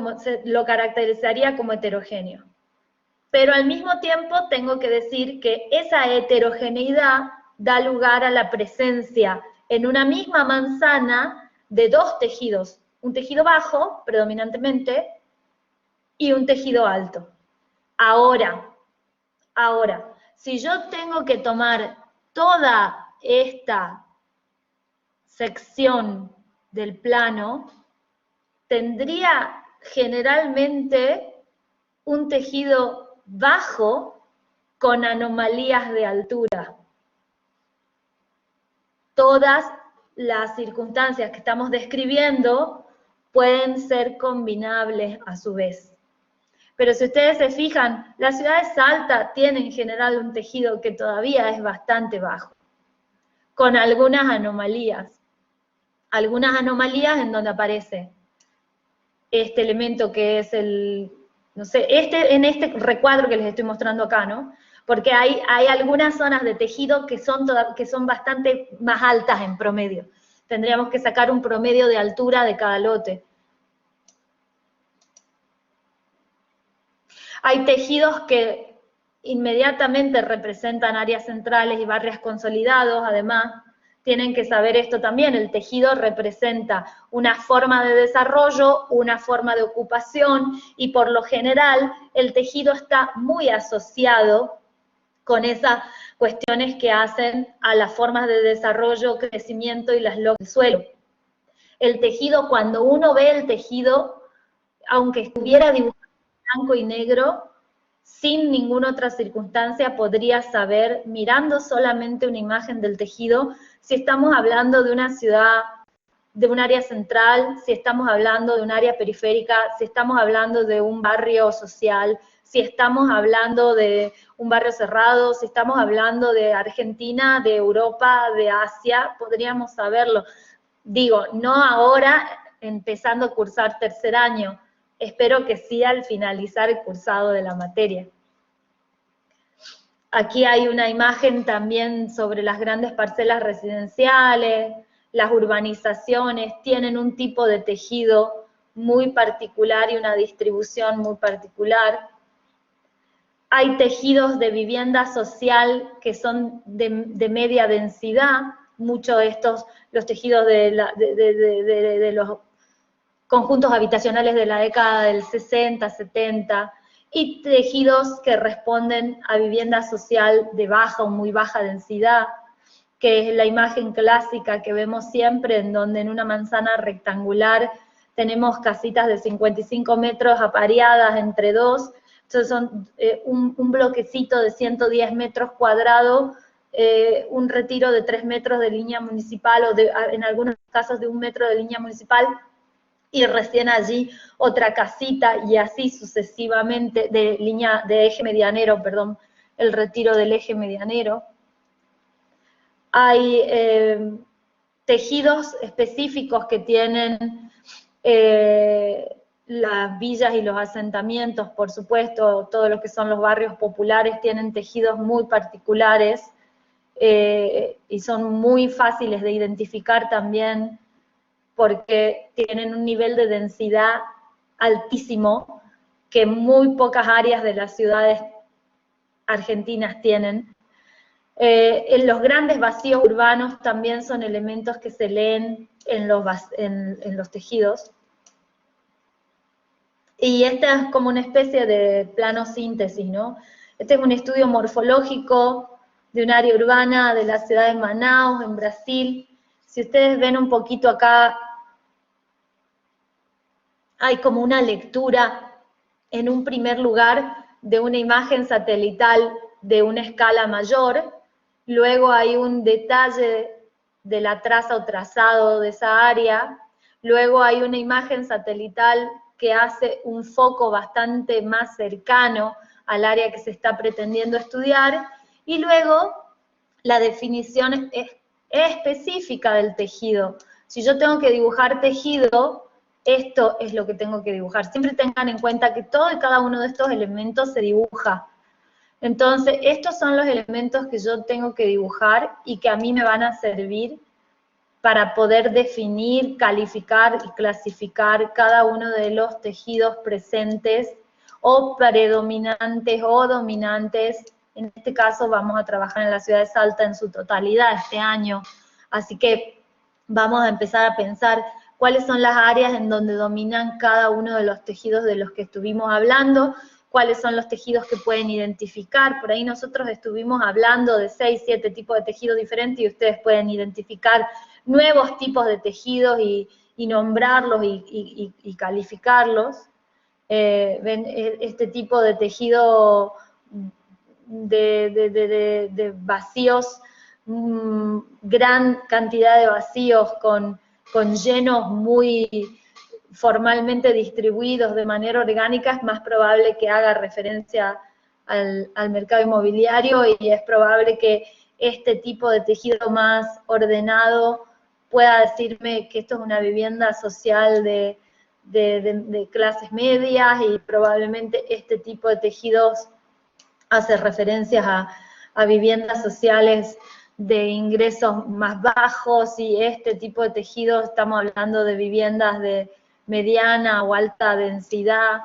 Speaker 1: lo caracterizaría como heterogéneo. Pero al mismo tiempo tengo que decir que esa heterogeneidad da lugar a la presencia en una misma manzana de dos tejidos. Un tejido bajo, predominantemente, y un tejido alto. Ahora, si yo tengo que tomar toda esta sección del plano, tendría generalmente un tejido bajo con anomalías de altura. Todas las circunstancias que estamos describiendo pueden ser combinables a su vez. Pero si ustedes se fijan, la ciudad de Salta tiene en general un tejido que todavía es bastante bajo, con algunas anomalías en donde aparece este elemento que es el, no sé, en este recuadro que les estoy mostrando acá, ¿no? Porque hay algunas zonas de tejido que son bastante más altas en promedio. Tendríamos que sacar un promedio de altura de cada lote. Hay tejidos que inmediatamente representan áreas centrales y barrios consolidados, además, tienen que saber esto también, el tejido representa una forma de desarrollo, una forma de ocupación, y por lo general el tejido está muy asociado con esas cuestiones que hacen a las formas de desarrollo, crecimiento y las lógicas del suelo. El tejido, cuando uno ve el tejido, aunque estuviera dibujado en blanco y negro, sin ninguna otra circunstancia podría saber, mirando solamente una imagen del tejido, si estamos hablando de una ciudad, de un área central, si estamos hablando de un área periférica, si estamos hablando de un barrio social, si estamos hablando de un barrio cerrado, si estamos hablando de Argentina, de Europa, de Asia, podríamos saberlo. Digo, no ahora, empezando a cursar tercer año, espero que sí al finalizar el cursado de la materia. Aquí hay una imagen también sobre las grandes parcelas residenciales, las urbanizaciones tienen un tipo de tejido muy particular y una distribución muy particular. Hay tejidos de vivienda social que son de media densidad, muchos de estos, los tejidos de los conjuntos habitacionales de la década del 60, 70, y tejidos que responden a vivienda social de baja o muy baja densidad, que es la imagen clásica que vemos siempre, en donde en una manzana rectangular tenemos casitas de 55 metros apareadas entre dos, entonces son un bloquecito de 110 metros cuadrados, un retiro de 3 metros de línea municipal, o en algunos casos de 1 metro de línea municipal, y recién allí otra casita, y así sucesivamente, de eje medianero, perdón, el retiro del eje medianero. Hay tejidos específicos que tienen las villas y los asentamientos, por supuesto, todo lo que son los barrios populares tienen tejidos muy particulares y son muy fáciles de identificar también, porque tienen un nivel de densidad altísimo que muy pocas áreas de las ciudades argentinas tienen. En los grandes vacíos urbanos también son elementos que se leen en los tejidos. Y esta es como una especie de plano síntesis, ¿no? Este es un estudio morfológico de un área urbana de la ciudad de Manaus, en Brasil. Si ustedes ven un poquito acá, hay como una lectura en un primer lugar de una imagen satelital de una escala mayor, luego hay un detalle de la traza o trazado de esa área, luego hay una imagen satelital que hace un foco bastante más cercano al área que se está pretendiendo estudiar, y luego la definición específica del tejido. Si yo tengo que dibujar tejido, esto es lo que tengo que dibujar. Siempre tengan en cuenta que todo y cada uno de estos elementos se dibuja. Entonces, estos son los elementos que yo tengo que dibujar y que a mí me van a servir para poder definir, calificar y clasificar cada uno de los tejidos presentes o predominantes o dominantes. En este caso vamos a trabajar en la ciudad de Salta en su totalidad este año, así que vamos a empezar a pensar cuáles son las áreas en donde dominan cada uno de los tejidos de los que estuvimos hablando, cuáles son los tejidos que pueden identificar. Por ahí nosotros estuvimos hablando de 6, 7 tipos de tejidos diferentes y ustedes pueden identificar nuevos tipos de tejidos y nombrarlos y calificarlos. Ven este tipo de tejido de vacíos, gran cantidad de vacíos con llenos muy formalmente distribuidos de manera orgánica, es más probable que haga referencia al mercado inmobiliario, y es probable que este tipo de tejido más ordenado pueda decirme que esto es una vivienda social de clases medias, y probablemente este tipo de tejidos hace referencias a viviendas sociales de ingresos más bajos, y este tipo de tejido estamos hablando de viviendas de mediana o alta densidad,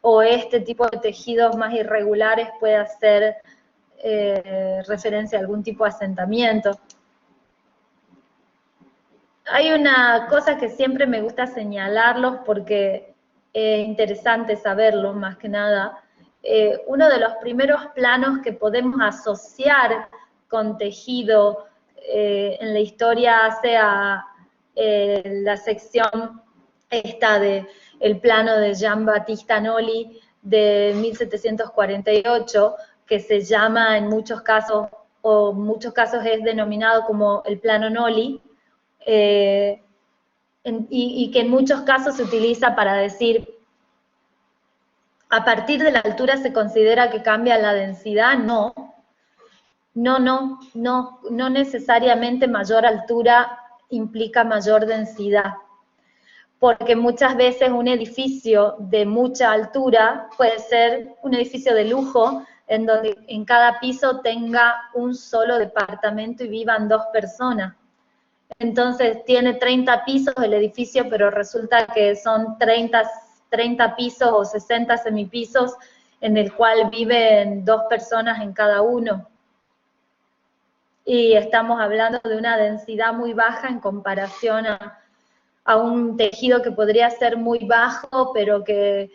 Speaker 1: o este tipo de tejidos más irregulares puede hacer referencia a algún tipo de asentamiento. Hay una cosa que siempre me gusta señalarlos porque es interesante saberlo, más que nada. Uno de los primeros planos que podemos asociar con tejido en la historia, sea la sección esta de el plano de Jean-Baptiste Nolly de 1748, que se llama en muchos casos, o en muchos casos es denominado como el plano Nolly, y que en muchos casos se utiliza para decir, a partir de la altura se considera que cambia la densidad. No necesariamente mayor altura implica mayor densidad, porque muchas veces un edificio de mucha altura puede ser un edificio de lujo, en donde en cada piso tenga un solo departamento y vivan 2 personas. Entonces tiene 30 pisos el edificio, pero resulta que son 30 pisos o 60 semipisos en el cual viven 2 personas en cada uno. Y estamos hablando de una densidad muy baja en comparación a un tejido que podría ser muy bajo, pero que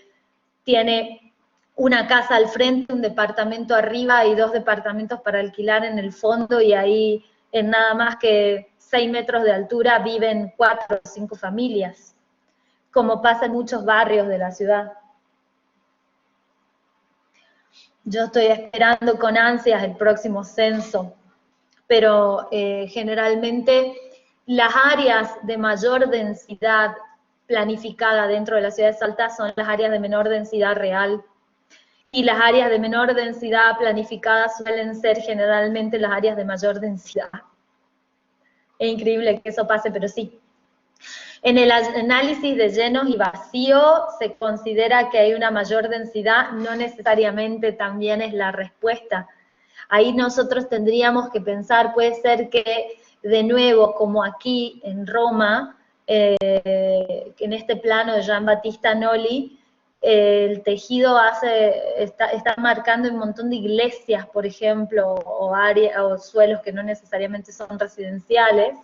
Speaker 1: tiene una casa al frente, un departamento arriba y 2 departamentos para alquilar en el fondo, y ahí en nada más que 6 metros de altura viven 4 o 5 familias, como pasa en muchos barrios de la ciudad. Yo estoy esperando con ansias el próximo censo, pero generalmente las áreas de mayor densidad planificada dentro de la ciudad de Salta son las áreas de menor densidad real, y las áreas de menor densidad planificada suelen ser generalmente las áreas de mayor densidad. Es increíble que eso pase, pero sí. En el análisis de llenos y vacíos se considera que hay una mayor densidad, no necesariamente también es la respuesta. Ahí nosotros tendríamos que pensar, puede ser que de nuevo, como aquí en Roma, en este plano de Jean-Baptiste Nolly, el tejido está marcando un montón de iglesias, por ejemplo, o suelos que no necesariamente son residenciales.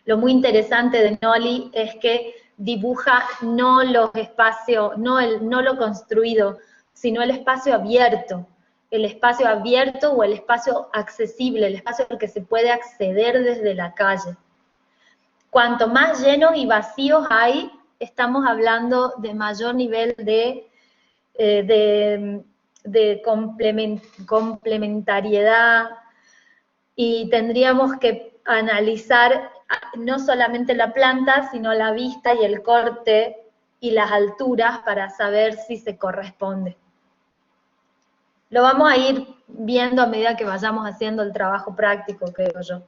Speaker 1: Lo muy interesante de Nolly es que dibuja no los espacios, no lo construido, sino el espacio abierto o el espacio accesible, el espacio al que se puede acceder desde la calle. Cuanto más llenos y vacíos hay, estamos hablando de mayor nivel de complementariedad, y tendríamos que analizar no solamente la planta, sino la vista y el corte y las alturas para saber si se corresponde. Lo vamos a ir viendo a medida que vayamos haciendo el trabajo práctico, creo yo.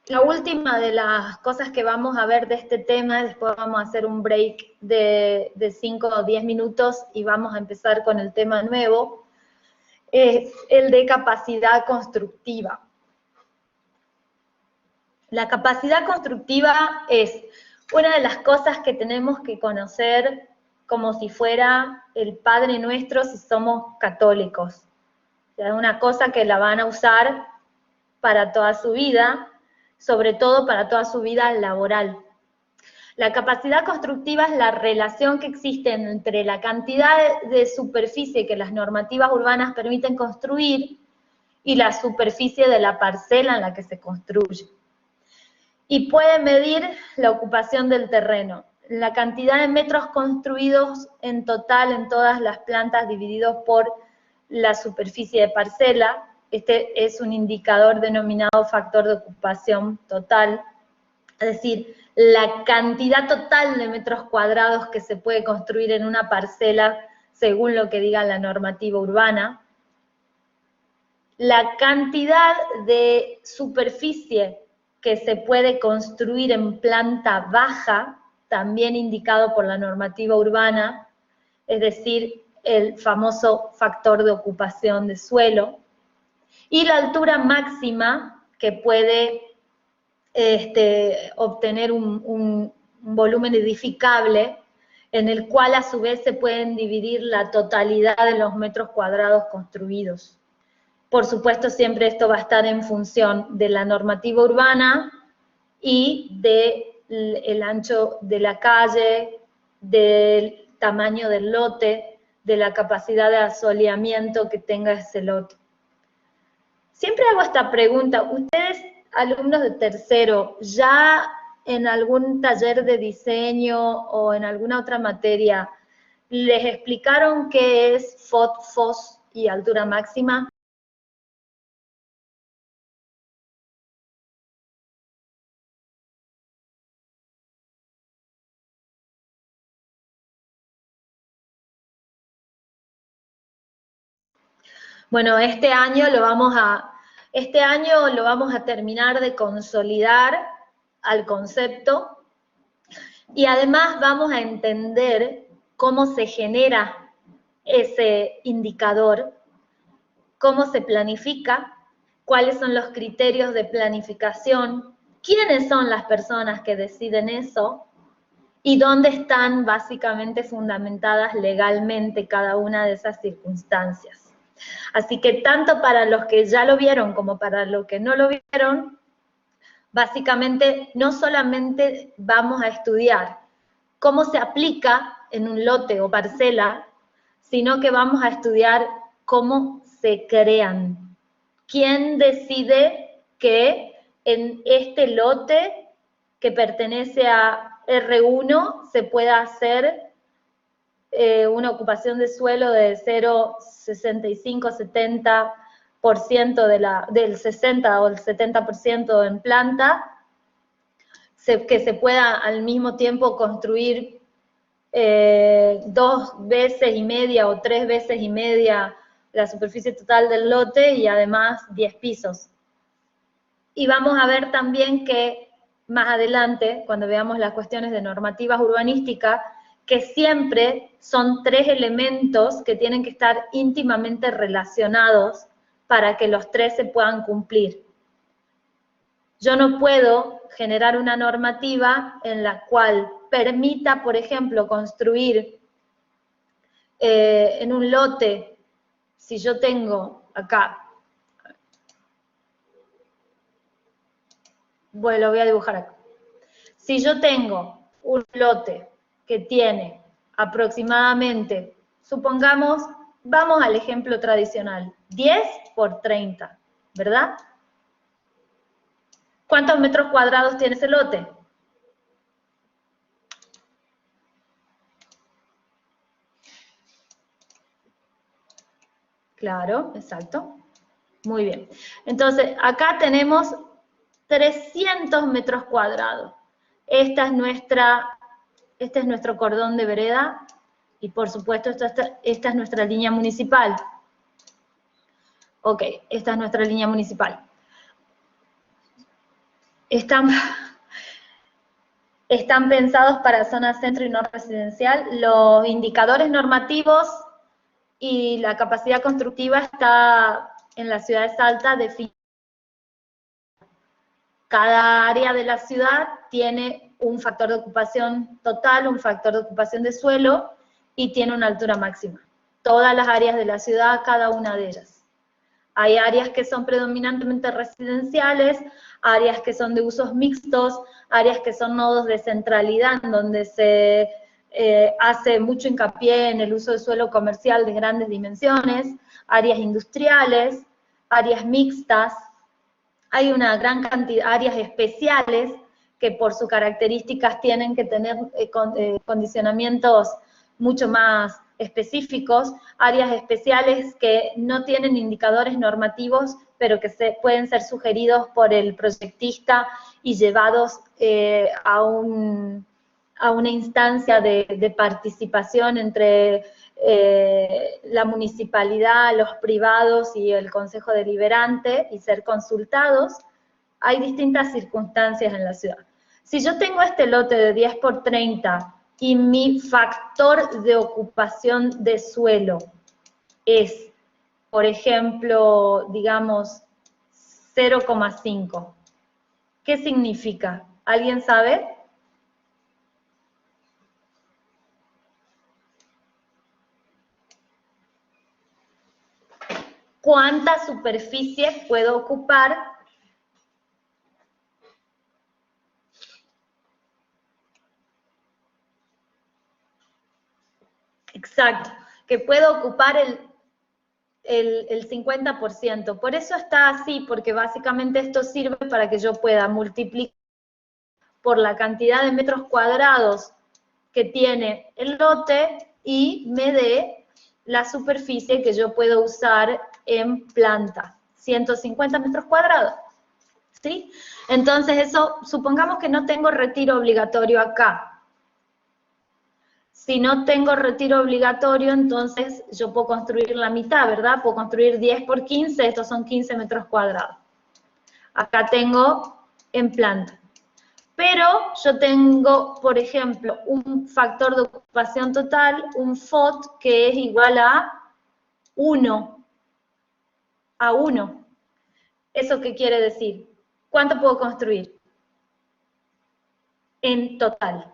Speaker 1: La última de las cosas que vamos a ver de este tema, después vamos a hacer un break de 5 o 10 minutos y vamos a empezar con el tema nuevo, es el de capacidad constructiva. La capacidad constructiva es una de las cosas que tenemos que conocer como si fuera el Padre Nuestro si somos católicos. O sea, es una cosa que la van a usar para toda su vida, sobre todo para toda su vida laboral. La capacidad constructiva es la relación que existe entre la cantidad de superficie que las normativas urbanas permiten construir y la superficie de la parcela en la que se construye. Y puede medir la ocupación del terreno, la cantidad de metros construidos en total en todas las plantas divididos por la superficie de parcela. Este es un indicador denominado factor de ocupación total, es decir, la cantidad total de metros cuadrados que se puede construir en una parcela según lo que diga la normativa urbana. La cantidad de superficie que se puede construir en planta baja, también indicado por la normativa urbana, es decir, el famoso factor de ocupación de suelo, y la altura máxima que puede obtener un volumen edificable, en el cual a su vez se pueden dividir la totalidad de los metros cuadrados construidos. Por supuesto, siempre esto va a estar en función de la normativa urbana y del ancho de la calle, del tamaño del lote, de la capacidad de asoleamiento que tenga ese lote. Siempre hago esta pregunta, ustedes, alumnos de tercero, ¿ya en algún taller de diseño o en alguna otra materia les explicaron qué es FOT, FOS y altura máxima? Bueno, este año lo vamos a terminar de consolidar al concepto y además vamos a entender cómo se genera ese indicador, cómo se planifica, cuáles son los criterios de planificación, quiénes son las personas que deciden eso y dónde están básicamente fundamentadas legalmente cada una de esas circunstancias. Así que tanto para los que ya lo vieron como para los que no lo vieron, básicamente no solamente vamos a estudiar cómo se aplica en un lote o parcela, sino que vamos a estudiar cómo se crean. ¿Quién decide que en este lote que pertenece a R1 se pueda hacer una ocupación de suelo de 0,65-70% del 60 o el 70% en planta, que se pueda al mismo tiempo construir 2 veces y media o 3 veces y media la superficie total del lote y además 10 pisos. Y vamos a ver también que más adelante, cuando veamos las cuestiones de normativas urbanísticas, que siempre son 3 elementos que tienen que estar íntimamente relacionados para que los 3 se puedan cumplir. Yo no puedo generar una normativa en la cual permita, por ejemplo, construir en un lote, si yo tengo acá, bueno, lo voy a dibujar acá. Si yo tengo un lote que tiene aproximadamente, supongamos, vamos al ejemplo tradicional, 10 por 30, ¿verdad? ¿Cuántos metros cuadrados tiene ese lote? Claro, exacto. Muy bien. Entonces, acá tenemos 300 metros cuadrados. Este es nuestro cordón de vereda y por supuesto esta es nuestra línea municipal. Ok, esta es nuestra línea municipal. Están pensados para zona centro y no residencial. Los indicadores normativos y la capacidad constructiva está en la ciudad de Salta definida. Cada área de la ciudad tiene un factor de ocupación total, un factor de ocupación de suelo y tiene una altura máxima. Todas las áreas de la ciudad, cada una de ellas. Hay áreas que son predominantemente residenciales, áreas que son de usos mixtos, áreas que son nodos de centralidad, en donde se hace mucho hincapié en el uso de suelo comercial de grandes dimensiones, áreas industriales, áreas mixtas. Hay una gran cantidad de áreas especiales que por sus características tienen que tener condicionamientos mucho más específicos, áreas especiales que no tienen indicadores normativos, pero que pueden ser sugeridos por el proyectista y llevados a una instancia de participación entre la municipalidad, los privados y el Consejo Deliberante y ser consultados. Hay distintas circunstancias en la ciudad. Si yo tengo este lote de 10 por 30 y mi factor de ocupación de suelo es, por ejemplo, digamos, 0,5, ¿qué significa? ¿Alguien sabe? ¿Cuánta superficie puedo ocupar? Exacto, que puedo ocupar el 50%. Por eso está así, porque básicamente esto sirve para que yo pueda multiplicar por la cantidad de metros cuadrados que tiene el lote y me dé la superficie que yo puedo usar en planta, 150 metros cuadrados. ¿Sí? Entonces eso, supongamos que no tengo retiro obligatorio acá. Si no tengo retiro obligatorio, entonces yo puedo construir la mitad, ¿verdad? Puedo construir 10 por 15, estos son 15 metros cuadrados. Acá tengo en planta. Pero yo tengo, por ejemplo, un factor de ocupación total, un FOT, que es igual a 1. A 1. ¿Eso qué quiere decir? ¿Cuánto puedo construir? En total.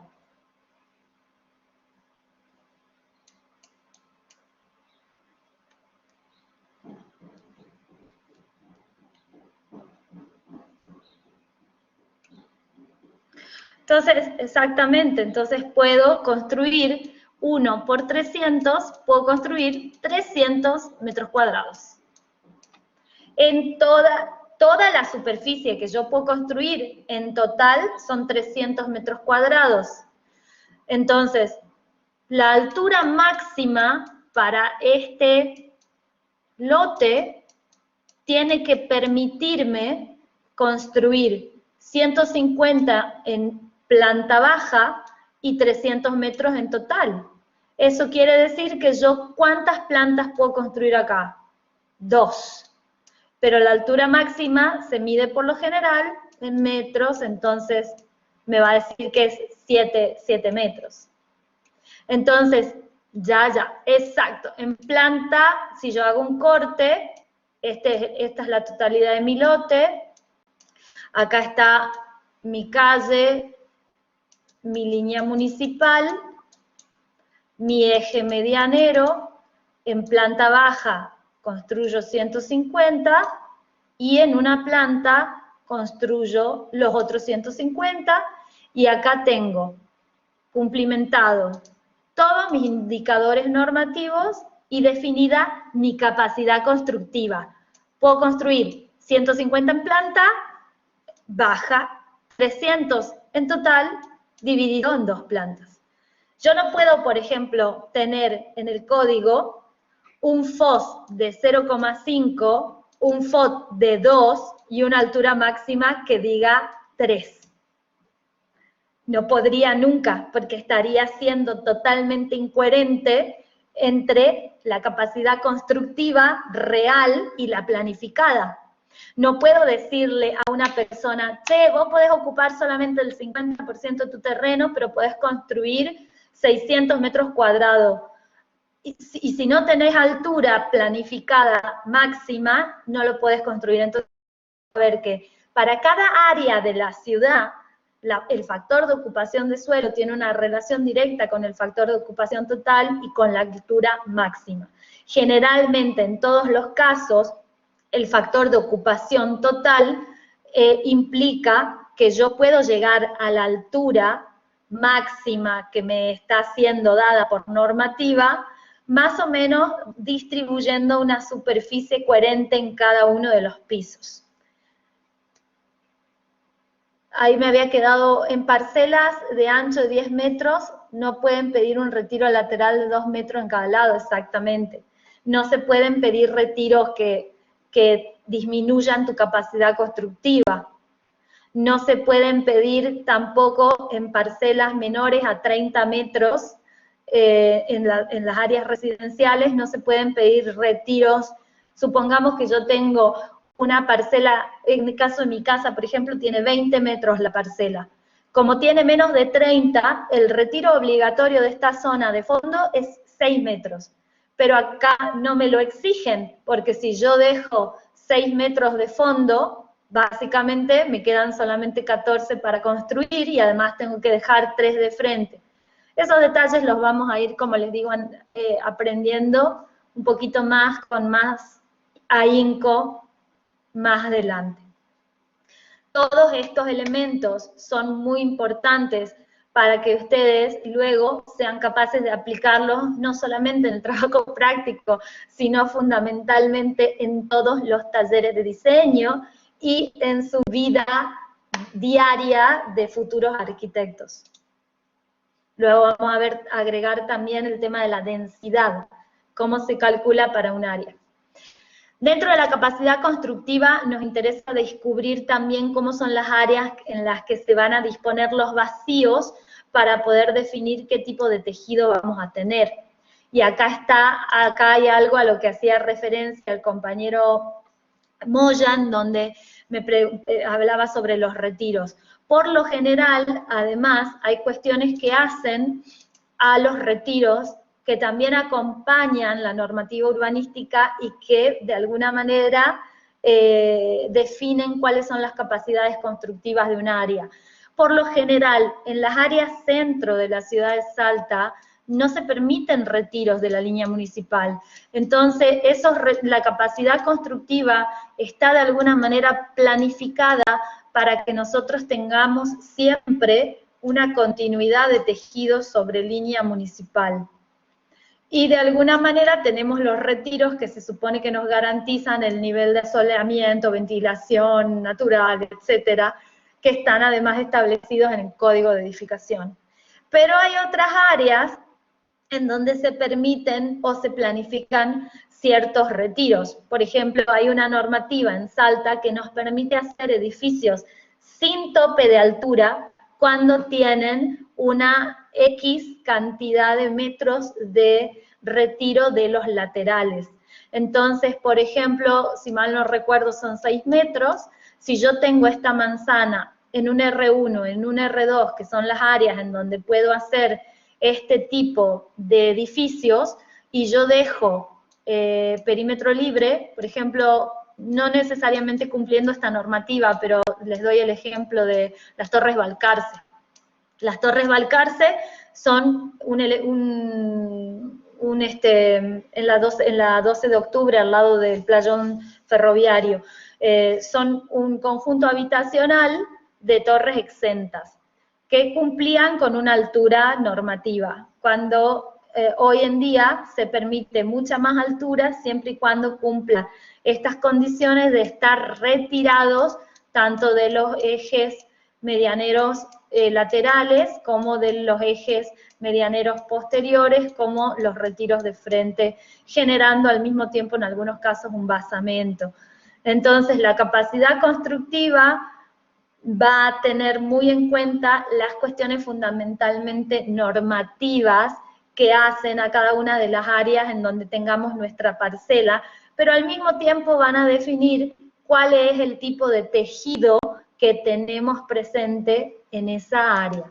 Speaker 1: Entonces, exactamente, entonces puedo construir 1 por 300, puedo construir 300 metros cuadrados. En toda la superficie que yo puedo construir en total son 300 metros cuadrados. Entonces, la altura máxima para este lote tiene que permitirme construir 150 en planta baja y 300 metros en total. Eso quiere decir que yo, ¿cuántas plantas puedo construir acá? 2. Pero la altura máxima se mide por lo general en metros, entonces me va a decir que es 7 metros. Entonces, exacto. En planta, si yo hago un corte, esta es la totalidad de mi lote, acá está mi calle, mi línea municipal, mi eje medianero, en planta baja construyo 150 y en una planta construyo los otros 150 y acá tengo cumplimentado todos mis indicadores normativos y definida mi capacidad constructiva. Puedo construir 150 en planta baja, 300 en total, dividido en 2 plantas. Yo no puedo, por ejemplo, tener en el código un FOS de 0,5, un FOT de 2 y una altura máxima que diga 3. No podría nunca, porque estaría siendo totalmente incoherente entre la capacidad constructiva real y la planificada. No puedo decirle a una persona, che, vos podés ocupar solamente el 50% de tu terreno, pero podés construir 600 metros cuadrados. Y si no tenés altura planificada máxima, no lo podés construir. Entonces, a ver que para cada área de la ciudad, el factor de ocupación de suelo tiene una relación directa con el factor de ocupación total y con la altura máxima. Generalmente, en todos los casos, el factor de ocupación total implica que yo puedo llegar a la altura máxima que me está siendo dada por normativa, más o menos distribuyendo una superficie coherente en cada uno de los pisos. Ahí me había quedado, en parcelas de ancho de 10 metros, no pueden pedir un retiro lateral de 2 metros en cada lado, exactamente. No se pueden pedir retiros que disminuyan tu capacidad constructiva. No se pueden pedir tampoco en parcelas menores a 30 metros, en las áreas residenciales, no se pueden pedir retiros. Supongamos que yo tengo una parcela, en el caso de mi casa, por ejemplo, tiene 20 metros la parcela. Como tiene menos de 30, el retiro obligatorio de esta zona de fondo es 6 metros. Pero acá no me lo exigen, porque si yo dejo 6 metros de fondo, básicamente me quedan solamente 14 para construir y además tengo que dejar 3 de frente. Esos detalles los vamos a ir, como les digo, aprendiendo un poquito más, con más ahínco, más adelante. Todos estos elementos son muy importantes para que ustedes luego sean capaces de aplicarlos no solamente en el trabajo práctico, sino fundamentalmente en todos los talleres de diseño y en su vida diaria de futuros arquitectos. Luego vamos a agregar también el tema de la densidad, cómo se calcula para un área. Dentro de la capacidad constructiva nos interesa descubrir también cómo son las áreas en las que se van a disponer los vacíos para poder definir qué tipo de tejido vamos a tener. Y acá hay algo a lo que hacía referencia el compañero Moyan, donde hablaba sobre los retiros. Por lo general, además, hay cuestiones que hacen a los retiros que también acompañan la normativa urbanística y que de alguna manera definen cuáles son las capacidades constructivas de un área. Por lo general, en las áreas centro de la ciudad de Salta, no se permiten retiros de la línea municipal. Entonces, la capacidad constructiva está de alguna manera planificada para que nosotros tengamos siempre una continuidad de tejidos sobre línea municipal. Y de alguna manera tenemos los retiros que se supone que nos garantizan el nivel de asoleamiento, ventilación natural, etcétera, que están además establecidos en el Código de Edificación. Pero hay otras áreas en donde se permiten o se planifican ciertos retiros. Por ejemplo, hay una normativa en Salta que nos permite hacer edificios sin tope de altura cuando tienen una X cantidad de metros de retiro de los laterales. Entonces, por ejemplo, si mal no recuerdo son 6 metros, si yo tengo esta manzana en un R1, en un R2, que son las áreas en donde puedo hacer este tipo de edificios, y yo dejo perímetro libre, por ejemplo, no necesariamente cumpliendo esta normativa, pero les doy el ejemplo de las Torres Balcarce. Las Torres Balcarce son en la 12 de octubre, al lado del playón ferroviario, son un conjunto habitacional de torres exentas, que cumplían con una altura normativa, cuando hoy en día se permite mucha más altura siempre y cuando cumplan estas condiciones de estar retirados tanto de los ejes medianeros laterales como de los ejes medianeros posteriores, como los retiros de frente, generando al mismo tiempo en algunos casos un basamento. Entonces la capacidad constructiva va a tener muy en cuenta las cuestiones fundamentalmente normativas que hacen a cada una de las áreas en donde tengamos nuestra parcela, pero al mismo tiempo van a definir cuál es el tipo de tejido que tenemos presente en esa área.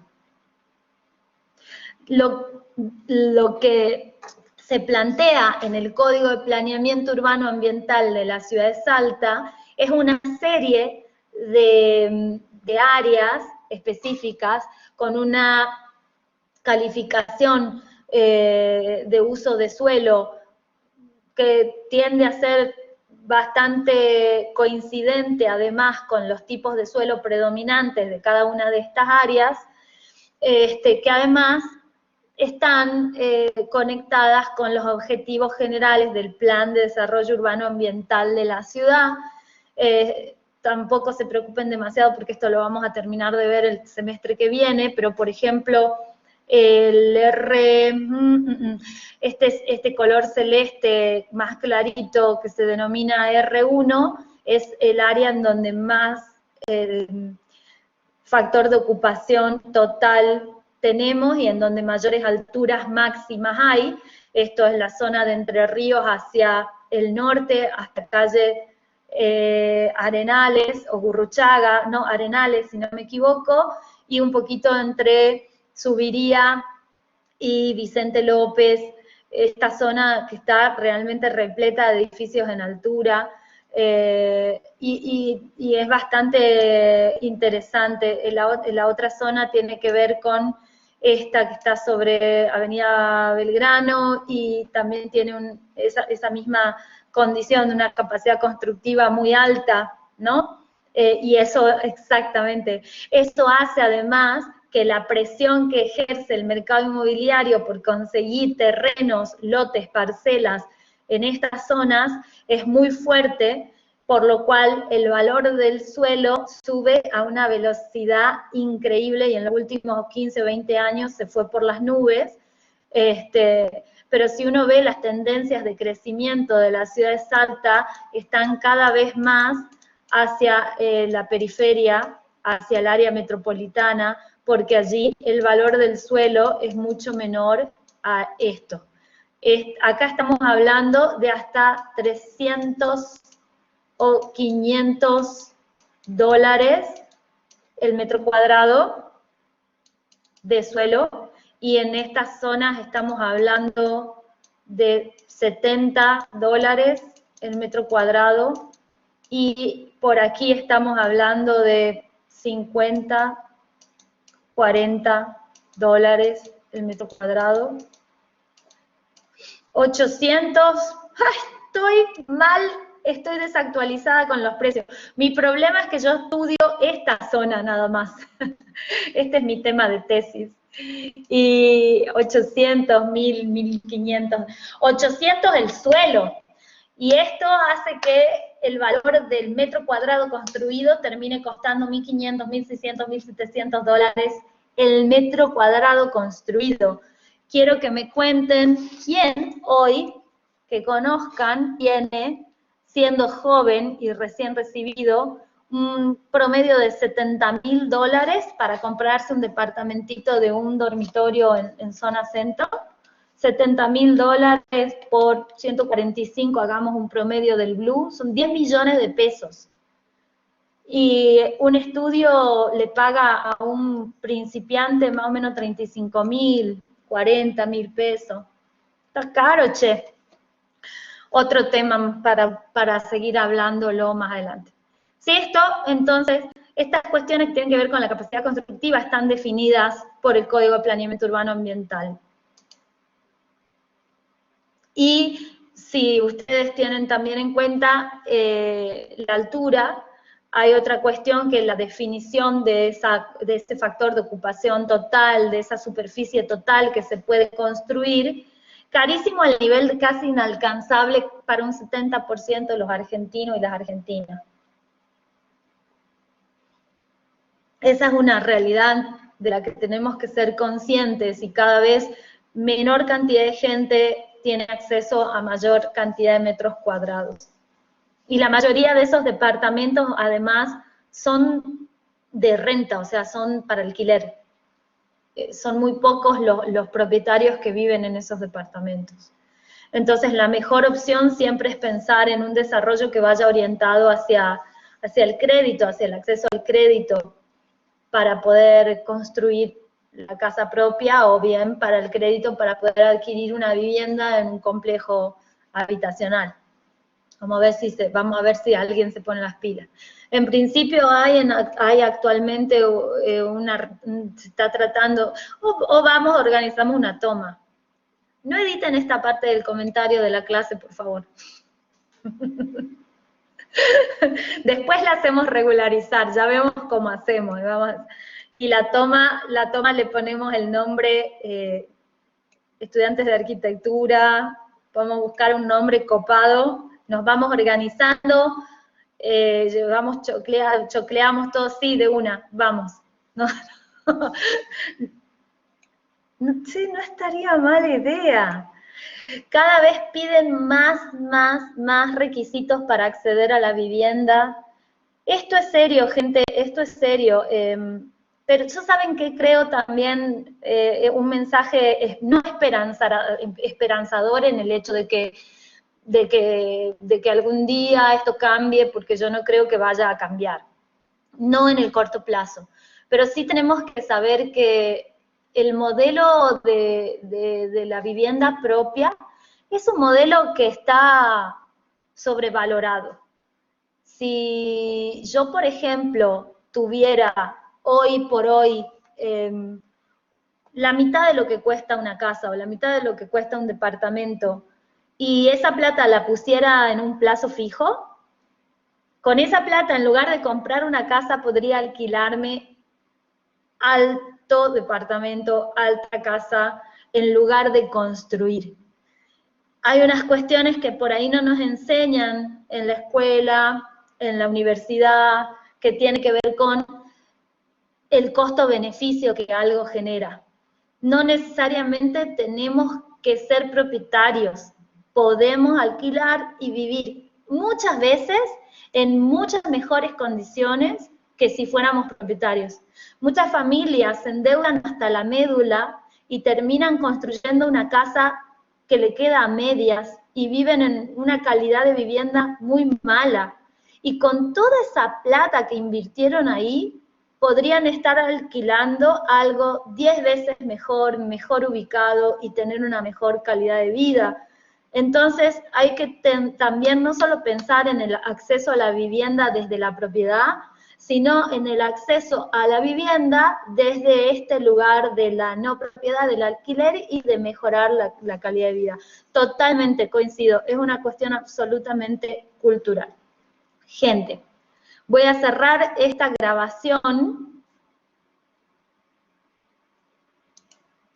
Speaker 1: Lo que se plantea en el Código de Planeamiento Urbano Ambiental de la ciudad de Salta es una serie de áreas específicas con una calificación de uso de suelo que tiende a ser bastante coincidente además con los tipos de suelo predominantes de cada una de estas áreas, que además están conectadas con los objetivos generales del Plan de Desarrollo Urbano Ambiental de la ciudad. Tampoco se preocupen demasiado porque esto lo vamos a terminar de ver el semestre que viene, pero por ejemplo, este color celeste más clarito que se denomina R1 es el área en donde más factor de ocupación total tenemos y en donde mayores alturas máximas hay. Esto es la zona de Entre Ríos hacia el norte, hasta calle Arenales o Gurruchaga, no, Arenales si no me equivoco, y un poquito entre Subiría y Vicente López, esta zona que está realmente repleta de edificios en altura, y es bastante interesante. La otra zona tiene que ver con esta que está sobre Avenida Belgrano y también tiene esa misma condición de una capacidad constructiva muy alta, ¿no? Y eso exactamente, esto hace además que la presión que ejerce el mercado inmobiliario por conseguir terrenos, lotes, parcelas en estas zonas es muy fuerte, por lo cual el valor del suelo sube a una velocidad increíble y en los últimos 15 o 20 años se fue por las nubes. Pero si uno ve las tendencias de crecimiento de la ciudad de Salta, están cada vez más hacia la periferia, hacia el área metropolitana, porque allí el valor del suelo es mucho menor a esto. Acá estamos hablando de hasta 300 o 500 dólares el metro cuadrado de suelo, y en estas zonas estamos hablando de 70 dólares el metro cuadrado, y por aquí estamos hablando de 50, 40 dólares el metro cuadrado. 800, ¡ay! Estoy mal, estoy desactualizada con los precios. Mi problema es que yo estudio esta zona nada más. Este es mi tema de tesis. Y 800, 1000, 1500, 800 el suelo. Y esto hace que el valor del metro cuadrado construido termine costando 1.500, 1.600, 1.700 dólares el metro cuadrado construido. Quiero que me cuenten quién hoy, que conozcan, tiene, siendo joven y recién recibido, un promedio de 70.000 dólares para comprarse un departamentito de un dormitorio en zona centro. 70.000 dólares por 145, hagamos un promedio del Blue, son 10 millones de pesos. Y un estudio le paga a un principiante más o menos 35.000, 40.000 pesos. Está caro, che. Otro tema para seguir hablándolo más adelante. Si esto, entonces, estas cuestiones que tienen que ver con la capacidad constructiva están definidas por el Código de Planeamiento Urbano Ambiental. Y si ustedes tienen también en cuenta la altura, hay otra cuestión que es la definición de este factor de ocupación total, de esa superficie total que se puede construir, carísimo al nivel de casi inalcanzable para un 70% de los argentinos y las argentinas. Esa es una realidad de la que tenemos que ser conscientes, y cada vez menor cantidad de gente tiene acceso a mayor cantidad de metros cuadrados. Y la mayoría de esos departamentos, además, son de renta, o sea, son para alquiler. Son muy pocos los propietarios que viven en esos departamentos. Entonces, la mejor opción siempre es pensar en un desarrollo que vaya orientado hacia el crédito, hacia el acceso al crédito, para poder construir la casa propia, o bien para el crédito para poder adquirir una vivienda en un complejo habitacional. Vamos a ver si alguien se pone las pilas. En principio hay actualmente se está tratando, organizamos una toma. No editen esta parte del comentario de la clase, por favor. Después la hacemos regularizar, ya vemos cómo hacemos. Y la toma le ponemos el nombre, estudiantes de arquitectura, podemos buscar un nombre copado, nos vamos organizando, chocleamos todo, sí, de una, vamos. No, sí, no estaría mala idea. Cada vez piden más requisitos para acceder a la vivienda. Esto es serio, gente, esto es serio. Pero yo saben que creo también un mensaje no esperanzador en el hecho de que algún día esto cambie, porque yo no creo que vaya a cambiar. No en el corto plazo. Pero sí tenemos que saber que el modelo de la vivienda propia es un modelo que está sobrevalorado. Si yo, por ejemplo, tuviera hoy por hoy la mitad de lo que cuesta una casa o la mitad de lo que cuesta un departamento y esa plata la pusiera en un plazo fijo, con esa plata, en lugar de comprar una casa, podría alquilarme alto departamento, alta casa, en lugar de construir. Hay unas cuestiones que por ahí no nos enseñan en la escuela, en la universidad, que tiene que ver con el costo-beneficio que algo genera. No necesariamente tenemos que ser propietarios, podemos alquilar y vivir muchas veces en muchas mejores condiciones que si fuéramos propietarios. Muchas familias se endeudan hasta la médula y terminan construyendo una casa que le queda a medias y viven en una calidad de vivienda muy mala. Y con toda esa plata que invirtieron ahí, podrían estar alquilando algo 10 veces mejor ubicado y tener una mejor calidad de vida. Entonces hay que también no solo pensar en el acceso a la vivienda desde la propiedad, sino en el acceso a la vivienda desde este lugar de la no propiedad, del alquiler y de mejorar la calidad de vida. Totalmente coincido, es una cuestión absolutamente cultural. Gente, voy a cerrar esta grabación